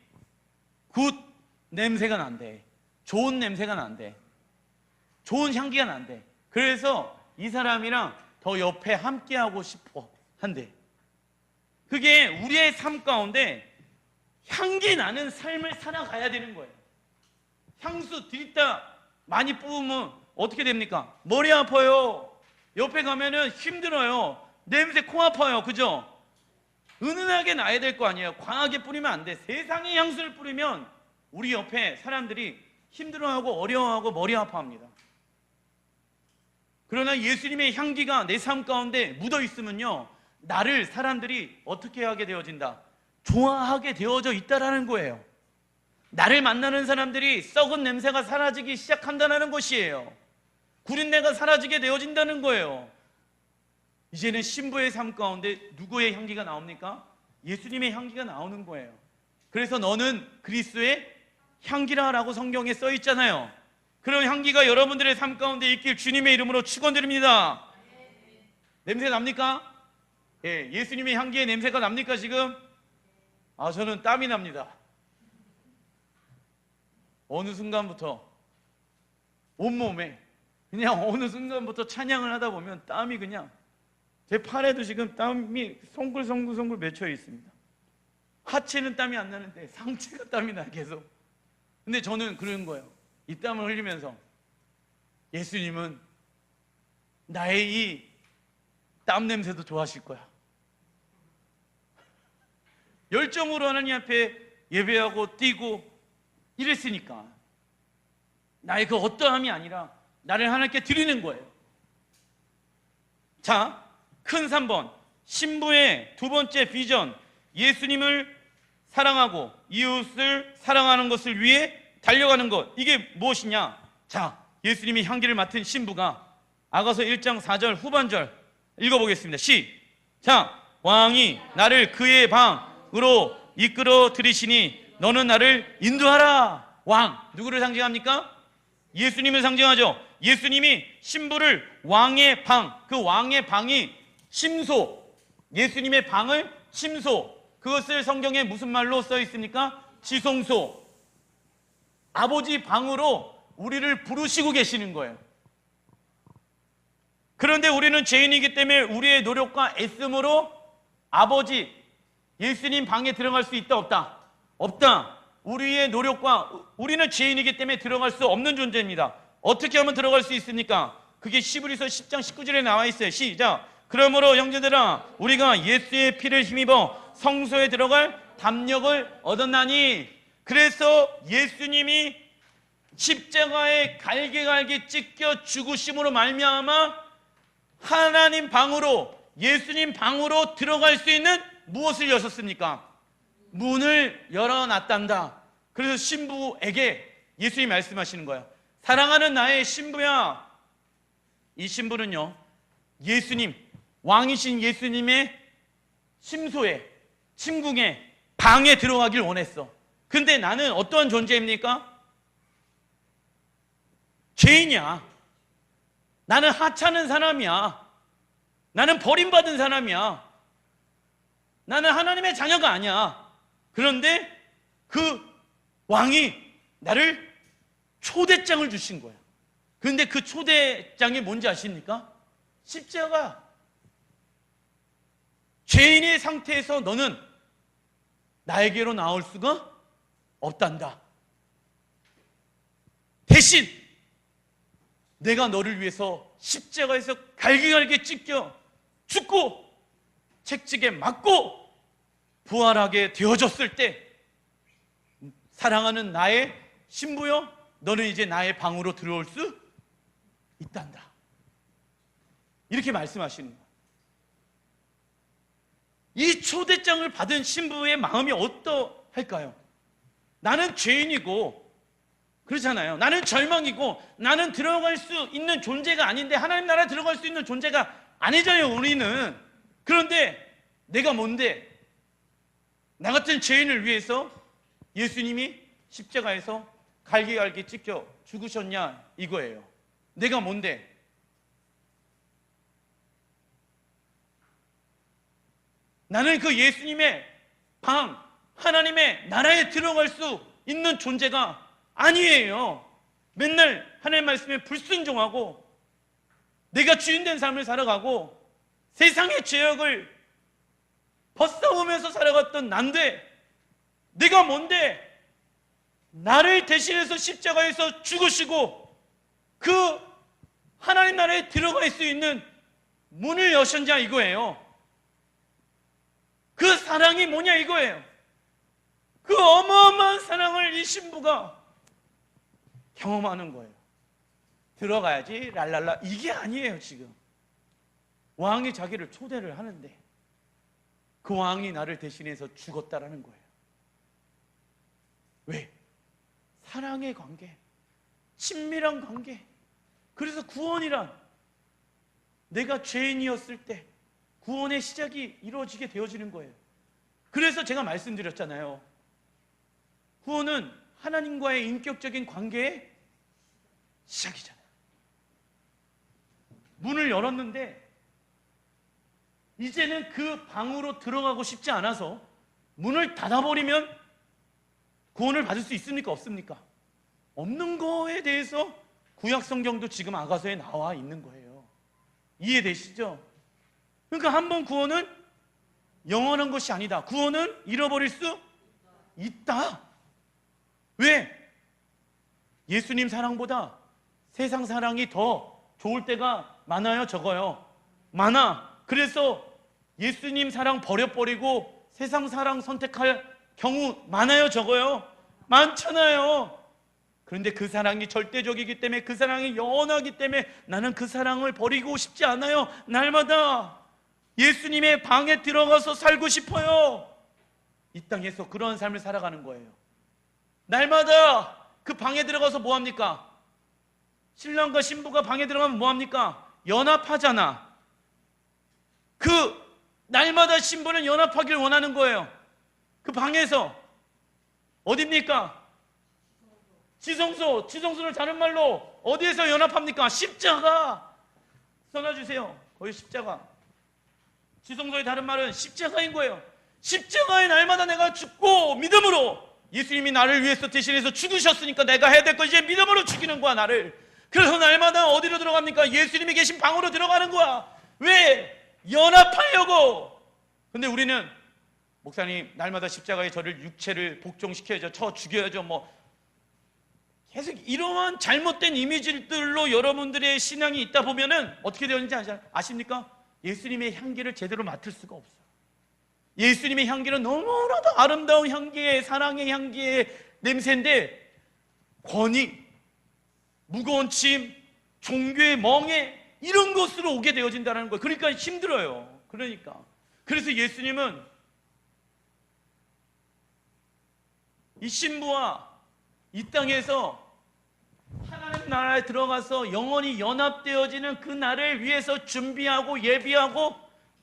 굿 냄새가 난대. 좋은 냄새가 난대. 좋은 향기가 난대. 그래서 이 사람이랑 더 옆에 함께하고 싶어 한대. 그게 우리의 삶 가운데 향기 나는 삶을 살아가야 되는 거예요. 향수 들이다 많이 뿌으면 어떻게 됩니까? 머리 아파요. 옆에 가면은 힘들어요. 냄새 코 아파요. 그죠? 은은하게 나야 될 거 아니에요. 과하게 뿌리면 안 돼. 세상의 향수를 뿌리면 우리 옆에 사람들이 힘들어하고 어려워하고 머리 아파합니다. 그러나 예수님의 향기가 내 삶 가운데 묻어 있으면요, 나를 사람들이 어떻게 하게 되어진다? 좋아하게 되어져 있다라는 거예요. 나를 만나는 사람들이 썩은 냄새가 사라지기 시작한다는 것이에요. 구린내가 사라지게 되어진다는 거예요. 이제는 신부의 삶 가운데 누구의 향기가 나옵니까? 예수님의 향기가 나오는 거예요. 그래서 너는 그리스도의 향기라라고 성경에 써 있잖아요. 그런 향기가 여러분들의 삶 가운데 있길 주님의 이름으로 축원드립니다. 냄새 납니까? 예, 예수님의 향기의 냄새가 납니까 지금? 저는 땀이 납니다. 어느 순간부터 온몸에 그냥 어느 순간부터 찬양을 하다 보면 땀이 그냥 제 팔에도 지금 땀이 송글송글 맺혀 있습니다. 하체는 땀이 안 나는데 상체가 땀이 나 계속. 근데 저는 그런 거예요. 이 땀을 흘리면서 예수님은 나의 이 땀 냄새도 좋아하실 거야. 열정으로 하나님 앞에 예배하고 뛰고 이랬으니까 나의 그 어떠함이 아니라 나를 하나님께 드리는 거예요. 자, 큰 3번 신부의 두 번째 비전, 예수님을 사랑하고 이웃을 사랑하는 것을 위해 달려가는 것. 이게 무엇이냐? 자, 예수님이 향기를 맡은 신부가 아가서 1장 4절 후반절 읽어보겠습니다. 시작. 왕이 나를 그의 방으로 이끌어 들이시니 너는 나를 인도하라. 왕, 누구를 상징합니까? 예수님을 상징하죠. 예수님이 신부를 왕의 방, 그 왕의 방이 침소, 예수님의 방을 침소, 그것을 성경에 무슨 말로 써 있습니까? 지성소. 아버지 방으로 우리를 부르시고 계시는 거예요. 그런데 우리는 죄인이기 때문에 우리의 노력과 애씀으로 아버지 예수님 방에 들어갈 수 있다 없다? 없다. 우리의 노력과, 우리는 죄인이기 때문에 들어갈 수 없는 존재입니다. 어떻게 하면 들어갈 수 있습니까? 그게 히브리서 10장 19절에 나와 있어요. 시작. 그러므로 형제들아 우리가 예수의 피를 힘입어 성소에 들어갈 담력을 얻었나니. 그래서 예수님이 십자가에 갈게 찢겨 죽으심으로 말미암아 하나님 방으로, 예수님 방으로 들어갈 수 있는 무엇을 여셨습니까? 문을 열어놨단다. 그래서 신부에게 예수님이 말씀하시는 거예요. 사랑하는 나의 신부야. 이 신부는요, 예수님, 왕이신 예수님의 침소에, 침궁에, 방에 들어가길 원했어. 근데 나는 어떠한 존재입니까? 죄인이야. 나는 하찮은 사람이야. 나는 버림받은 사람이야. 나는 하나님의 자녀가 아니야. 그런데 그 왕이 나를 초대장을 주신 거야. 그런데 그 초대장이 뭔지 아십니까? 십자가. 죄인의 상태에서 너는 나에게로 나올 수가 없단다. 대신 내가 너를 위해서 십자가에서 갈기갈게 찢겨 죽고 채찍에 맞고 부활하게 되어졌을 때, 사랑하는 나의 신부여, 너는 이제 나의 방으로 들어올 수 있단다. 이렇게 말씀하시는 거예요. 이 초대장을 받은 신부의 마음이 어떠할까요? 나는 죄인이고 그렇잖아요. 나는 절망이고 나는 들어갈 수 있는 존재가 아닌데, 하나님 나라에 들어갈 수 있는 존재가 아니잖아요, 우리는. 그런데 내가 뭔데 나 같은 죄인을 위해서 예수님이 십자가에서 갈기갈기 찢겨 죽으셨냐 이거예요. 내가 뭔데? 나는 그 예수님의 방, 하나님의 나라에 들어갈 수 있는 존재가 아니에요. 맨날 하나님 말씀에 불순종하고 내가 주인된 삶을 살아가고 세상의 죄악을 벗어오면서 살아갔던 난데, 내가 뭔데 나를 대신해서 십자가에서 죽으시고 그 하나님 나라에 들어갈 수 있는 문을 여셨냐 이거예요. 그 사랑이 뭐냐 이거예요. 그 어마어마한 사랑을 이 신부가 경험하는 거예요. 들어가야지 랄랄라 이게 아니에요. 지금 왕이 자기를 초대를 하는데 그 왕이 나를 대신해서 죽었다라는 거예요. 왜? 사랑의 관계, 친밀한 관계. 그래서 구원이란 내가 죄인이었을 때 구원의 시작이 이루어지게 되어지는 거예요. 그래서 제가 말씀드렸잖아요. 구원은 하나님과의 인격적인 관계의 시작이잖아요. 문을 열었는데 이제는 그 방으로 들어가고 싶지 않아서 문을 닫아버리면 구원을 받을 수 있습니까? 없습니까? 없는 거에 대해서 구약 성경도 지금 아가서에 나와 있는 거예요. 이해되시죠? 그러니까 한 번 구원은 영원한 것이 아니다. 구원은 잃어버릴 수 있다. 왜? 예수님 사랑보다 세상 사랑이 더 좋을 때가 많아요, 적어요? 많아. 그래서 예수님 사랑 버려버리고 세상 사랑 선택할 경우 많아요, 적어요? 많잖아요. 그런데 그 사랑이 절대적이기 때문에, 그 사랑이 영원하기 때문에 나는 그 사랑을 버리고 싶지 않아요. 날마다 예수님의 방에 들어가서 살고 싶어요. 이 땅에서 그런 삶을 살아가는 거예요. 날마다 그 방에 들어가서 뭐합니까? 신랑과 신부가 방에 들어가면 뭐합니까? 연합하잖아. 그 날마다 신부는 연합하길 원하는 거예요. 그 방에서 어딥니까? 지성소를 다른 말로 어디에서 연합합니까? 십자가. 써놔주세요. 거기 십자가. 지성소의 다른 말은 십자가인 거예요. 십자가에 날마다 내가 죽고 믿음으로 예수님이 나를 위해서 대신해서 죽으셨으니까 내가 해야 될 거 이제 믿음으로 죽이는 거야, 나를. 그래서 날마다 어디로 들어갑니까? 예수님이 계신 방으로 들어가는 거야. 왜? 연합하려고. 근데 우리는 목사님 날마다 십자가에 저를 육체를 복종시켜야죠, 쳐 죽여야죠, 뭐 계속 이러한 잘못된 이미지들로 여러분들의 신앙이 있다 보면은 어떻게 되었는지 아십니까? 예수님의 향기를 제대로 맡을 수가 없어요. 예수님의 향기는 너무나도 아름다운 향기의, 사랑의 향기의 냄새인데 권위, 무거운 짐, 종교의 멍에 이런 것으로 오게 되어진다는 거예요. 그러니까 힘들어요. 그래서 예수님은 이 신부와 이 땅에서 하나님 나라에 들어가서 영원히 연합되어지는 그 날을 위해서 준비하고 예비하고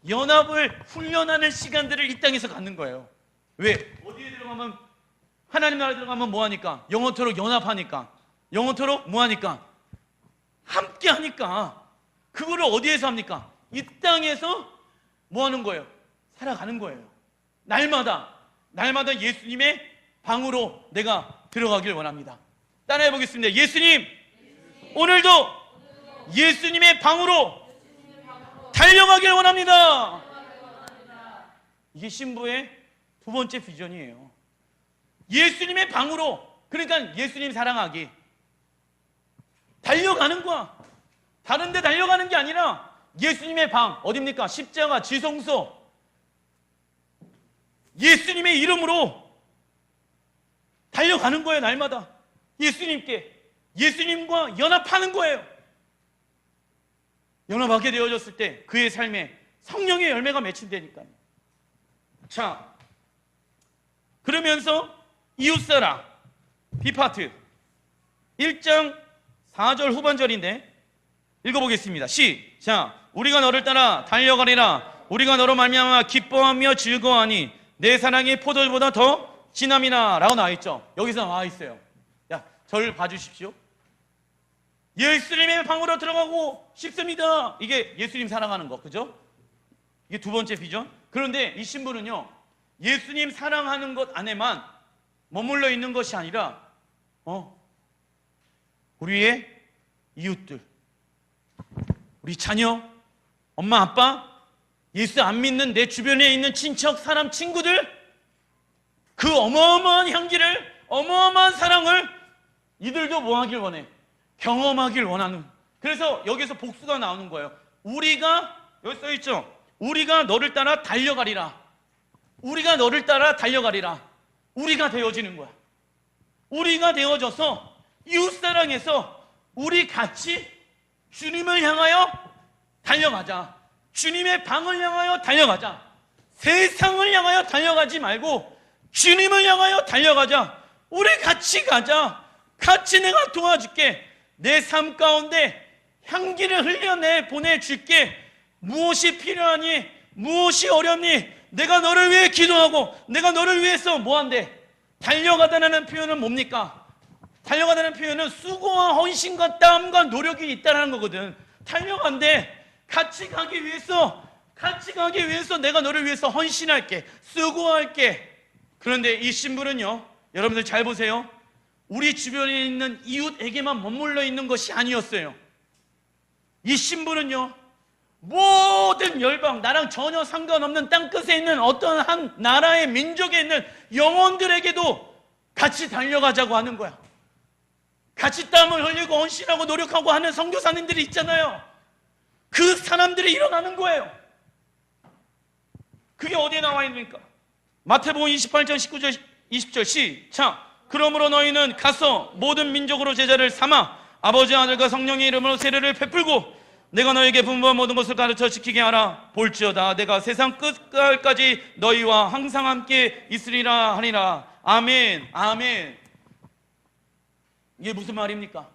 연합을 훈련하는 시간들을 이 땅에서 갖는 거예요. 왜? 어디에 들어가면, 하나님 나라에 들어가면 뭐하니까? 영원토록 연합하니까. 영원토록 뭐하니까? 함께 하니까. 그거를 어디에서 합니까? 이 땅에서 뭐하는 거예요? 살아가는 거예요. 날마다 예수님의 방으로 내가 들어가길 원합니다. 따라해 보겠습니다. 예수님, 오늘도 예수님의 방으로 달려가길 원합니다. 이게 신부의 두 번째 비전이에요. 예수님의 방으로, 그러니까 예수님 사랑하기. 달려가는 거야. 다른 데 달려가는 게 아니라 예수님의 방, 어딥니까? 십자가, 지성소. 예수님의 이름으로 달려가는 거예요. 날마다 예수님과 연합하는 거예요. 연합하게 되어졌을 때 그의 삶에 성령의 열매가 맺힌다니까요. 자, 그러면서 이웃사랑 B파트 1장 4절 후반절인데 읽어보겠습니다. 시작. 우리가 너를 따라 달려가리라. 우리가 너로 말미암아 기뻐하며 즐거워하니 내 사랑이 포도주보다 더 진함이나 라고 나와있죠. 여기서 나와있어요. 야, 저를 봐주십시오. 예수님의 방으로 들어가고 싶습니다. 이게 예수님 사랑하는 거, 그죠? 이게 두 번째 비전. 그런데 이 신부는요, 예수님 사랑하는 것 안에만 머물러 있는 것이 아니라 우리의 이웃들, 우리 자녀, 엄마, 아빠, 예수 안 믿는 내 주변에 있는 친척, 사람, 친구들, 그 어마어마한 향기를, 어마어마한 사랑을 이들도 뭐 하길 원해? 경험하길 원하는. 그래서 여기서 복수가 나오는 거예요. 우리가, 여기 써있죠? 우리가 너를 따라 달려가리라. 우리가 너를 따라 달려가리라. 우리가 되어지는 거야. 우리가 되어져서 이웃사랑에서 우리 같이 주님을 향하여 달려가자. 주님의 방을 향하여 달려가자. 세상을 향하여 달려가지 말고 주님을 향하여 달려가자. 우리 같이 가자. 같이 내가 도와줄게. 내 삶 가운데 향기를 흘려내 보내줄게. 무엇이 필요하니? 무엇이 어렵니? 내가 너를 위해 기도하고 내가 너를 위해서 뭐한대? 달려가다라는 표현은 뭡니까? 달려가다는 표현은 수고와 헌신과 땀과 노력이 있다는 거거든. 달려간대. 같이 가기 위해서 내가 너를 위해서 헌신할게, 수고할게. 그런데 이 신부는요, 여러분들 잘 보세요. 우리 주변에 있는 이웃에게만 머물러 있는 것이 아니었어요. 이 신부는요, 모든 열방, 나랑 전혀 상관없는 땅끝에 있는 어떤 한 나라의 민족에 있는 영혼들에게도 같이 달려가자고 하는 거야. 같이 땀을 흘리고 헌신하고 노력하고 하는 선교사님들이 있잖아요. 그 사람들이 일어나는 거예요. 그게 어디에 나와 있습니까? 마태복음 28장 19절 20절 시작. 그러므로 너희는 가서 모든 민족으로 제자를 삼아 아버지, 아들과 성령의 이름으로 세례를 베풀고 내가 너에게 분부한 모든 것을 가르쳐 지키게 하라. 볼지어다 내가 세상 끝까지 너희와 항상 함께 있으리라 하니라. 아멘. 아멘. 이게 무슨 말입니까?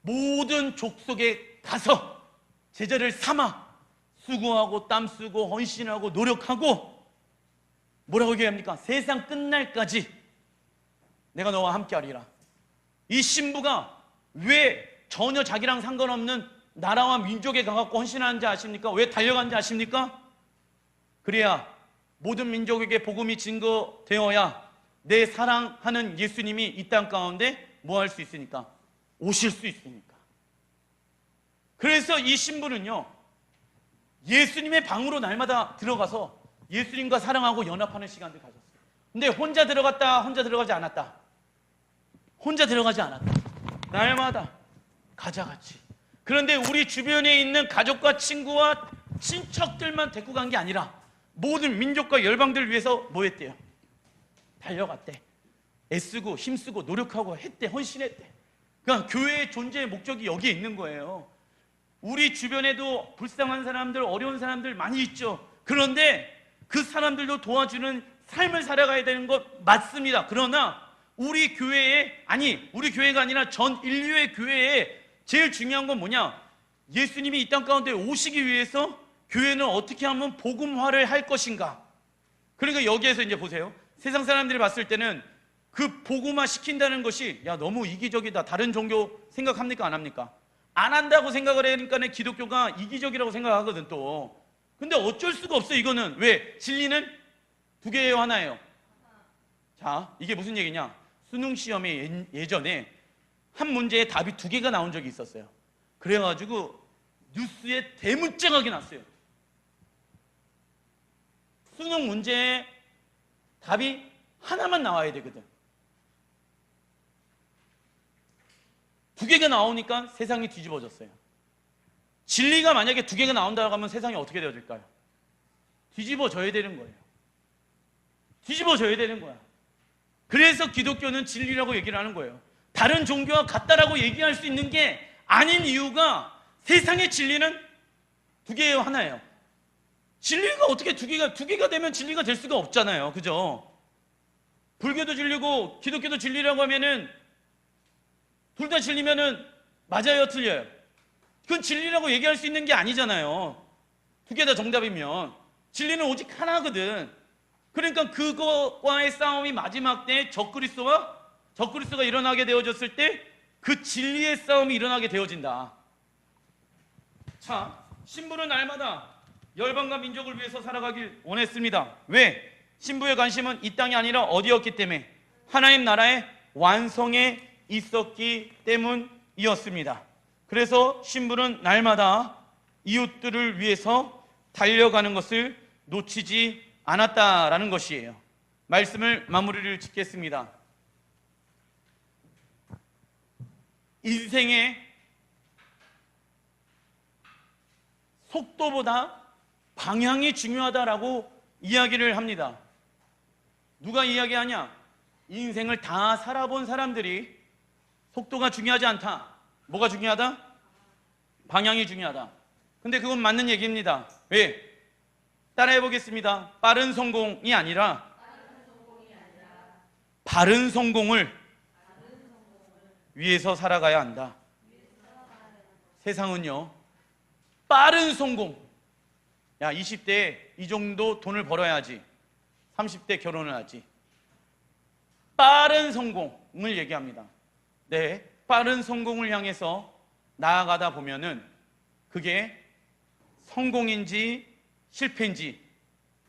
모든 족속에 가서 제자를 삼아 수고하고 땀 쓰고 헌신하고 노력하고 뭐라고 얘기합니까? 세상 끝날까지 내가 너와 함께하리라. 이 신부가 왜 전혀 자기랑 상관없는 나라와 민족에 가갖고 헌신하는지 아십니까? 왜 달려간지 아십니까? 그래야 모든 민족에게 복음이 증거되어야 내 사랑하는 예수님이 이 땅 가운데 뭐 할 수 있으니까? 오실 수 있으니까. 그래서 이 신부는요, 예수님의 방으로 날마다 들어가서 예수님과 사랑하고 연합하는 시간들 가졌어요. 근데 혼자 들어갔다, 혼자 들어가지 않았다. 혼자 들어가지 않았다. 날마다 가자같이. 그런데 우리 주변에 있는 가족과 친구와 친척들만 데리고 간 게 아니라 모든 민족과 열방들을 위해서 뭐 했대요? 달려갔대. 애쓰고 힘쓰고 노력하고 했대. 헌신했대. 그러니까 교회의 존재의 목적이 여기에 있는 거예요. 우리 주변에도 불쌍한 사람들, 어려운 사람들 많이 있죠. 그런데 그 사람들도 도와주는 삶을 살아가야 되는 것 맞습니다. 그러나 우리 교회에, 아니 우리 교회가 아니라 전 인류의 교회에 제일 중요한 건 뭐냐? 예수님이 이 땅 가운데 오시기 위해서 교회는 어떻게 하면 복음화를 할 것인가? 그러니까 여기에서 이제 보세요. 세상 사람들이 봤을 때는 그 복음화 시킨다는 것이 야 너무 이기적이다. 다른 종교 생각합니까? 안 합니까? 안 한다고 생각을 하니까 기독교가 이기적이라고 생각하거든 또. 근데 어쩔 수가 없어. 이거는 왜? 진리는 두 개예요, 하나예요? 자, 이게 무슨 얘기냐? 수능 시험에 예전에 한 문제에 답이 두 개가 나온 적이 있었어요. 그래가지고 뉴스에 대문짝하게 났어요. 수능 문제에 답이 하나만 나와야 되거든. 두 개가 나오니까 세상이 뒤집어졌어요. 진리가 만약에 두 개가 나온다고 하면 세상이 어떻게 되어질까요? 뒤집어져야 되는 거예요. 뒤집어져야 되는 거야. 그래서 기독교는 진리라고 얘기를 하는 거예요. 다른 종교와 같다라고 얘기할 수 있는 게 아닌 이유가 세상의 진리는 두 개예요, 하나예요. 진리가 어떻게 두 개가 되면 진리가 될 수가 없잖아요. 그죠? 불교도 진리고 기독교도 진리라고 하면은 둘 다 진리면은 맞아요, 틀려요? 그건 진리라고 얘기할 수 있는 게 아니잖아요. 두 개 다 정답이면. 진리는 오직 하나거든. 그러니까 그거와의 싸움이 마지막 때 적그리스도가 일어나게 되어졌을 때 그 진리의 싸움이 일어나게 되어진다. 자, 신부는 날마다 열방과 민족을 위해서 살아가길 원했습니다. 왜? 신부의 관심은 이 땅이 아니라 어디였기 때문에? 하나님 나라의 완성에 있었기 때문이었습니다. 그래서 신부는 날마다 이웃들을 위해서 달려가는 것을 놓치지 않았다라는 것이에요. 말씀을 마무리를 짓겠습니다. 인생의 속도보다 방향이 중요하다라고 이야기를 합니다. 누가 이야기하냐? 인생을 다 살아본 사람들이 속도가 중요하지 않다. 뭐가 중요하다? 방향이 중요하다. 근데 그건 맞는 얘기입니다. 왜? 따라해 보겠습니다. 빠른 성공이 아니라 바른 성공을 위해서 살아가야 한다. 세상은요, 빠른 성공. 야, 20대에 이 정도 돈을 벌어야지. 30대 결혼을 하지. 빠른 성공을 얘기합니다. 네, 빠른 성공을 향해서 나아가다 보면은 그게 성공인지 실패인지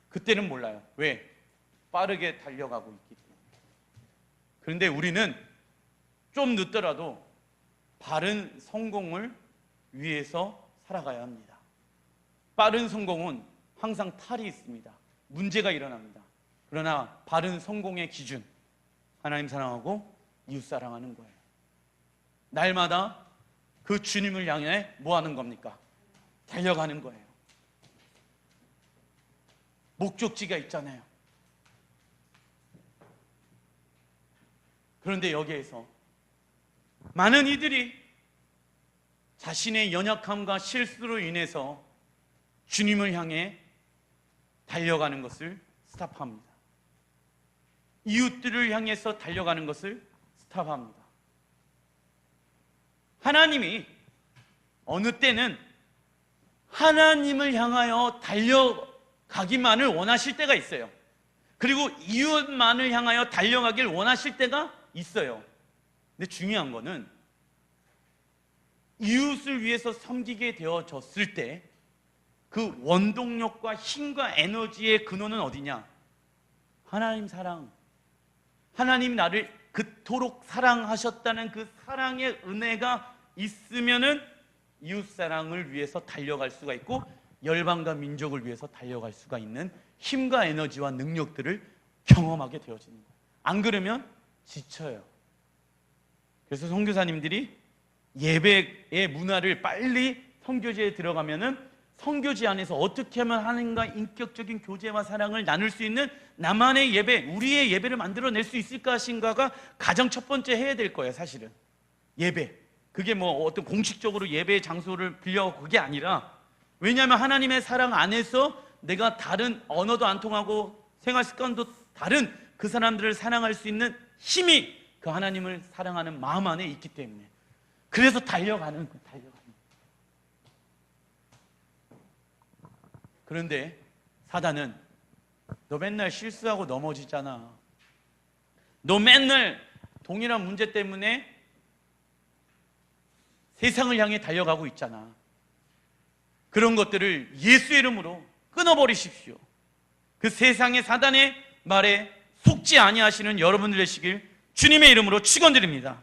그때는 몰라요. 왜? 빠르게 달려가고 있기 때문에. 그런데 우리는 좀 늦더라도 바른 성공을 위해서 살아가야 합니다. 빠른 성공은 항상 탈이 있습니다. 문제가 일어납니다. 그러나 바른 성공의 기준, 하나님 사랑하고 이웃 사랑하는 거예요. 날마다 그 주님을 향해 뭐 하는 겁니까? 달려가는 거예요. 목적지가 있잖아요. 그런데 여기에서 많은 이들이 자신의 연약함과 실수로 인해서 주님을 향해 달려가는 것을 스탑합니다. 이웃들을 향해서 달려가는 것을 스탑합니다. 하나님이 어느 때는 하나님을 향하여 달려가기만을 원하실 때가 있어요. 그리고 이웃만을 향하여 달려가길 원하실 때가 있어요. 근데 중요한 거는 이웃을 위해서 섬기게 되어졌을 때 그 원동력과 힘과 에너지의 근원은 어디냐? 하나님 사랑. 하나님 나를 그토록 사랑하셨다는 그 사랑의 은혜가 있으면은 이웃 사랑을 위해서 달려갈 수가 있고 열방과 민족을 위해서 달려갈 수가 있는 힘과 에너지와 능력들을 경험하게 되어지는 거예요. 안 그러면 지쳐요. 그래서 선교사님들이 예배의 문화를 빨리 선교지에 들어가면은 선교지 안에서 어떻게 하면 하나님과 인격적인 교제와 사랑을 나눌 수 있는 나만의 예배, 우리의 예배를 만들어낼 수 있을까 하신가가 가장 첫 번째 해야 될 거예요. 사실은 예배, 그게 뭐 어떤 공식적으로 예배의 장소를 빌려고 그게 아니라, 왜냐하면 하나님의 사랑 안에서 내가 다른 언어도 안 통하고 생활 습관도 다른 그 사람들을 사랑할 수 있는 힘이 그 하나님을 사랑하는 마음 안에 있기 때문에, 그래서 달려가는 거예요. 그런데 사단은 너 맨날 실수하고 넘어지잖아. 너 맨날 동일한 문제 때문에 세상을 향해 달려가고 있잖아. 그런 것들을 예수의 이름으로 끊어버리십시오. 그 세상의 사단의 말에 속지 아니하시는 여러분들 되시길 주님의 이름으로 축원드립니다.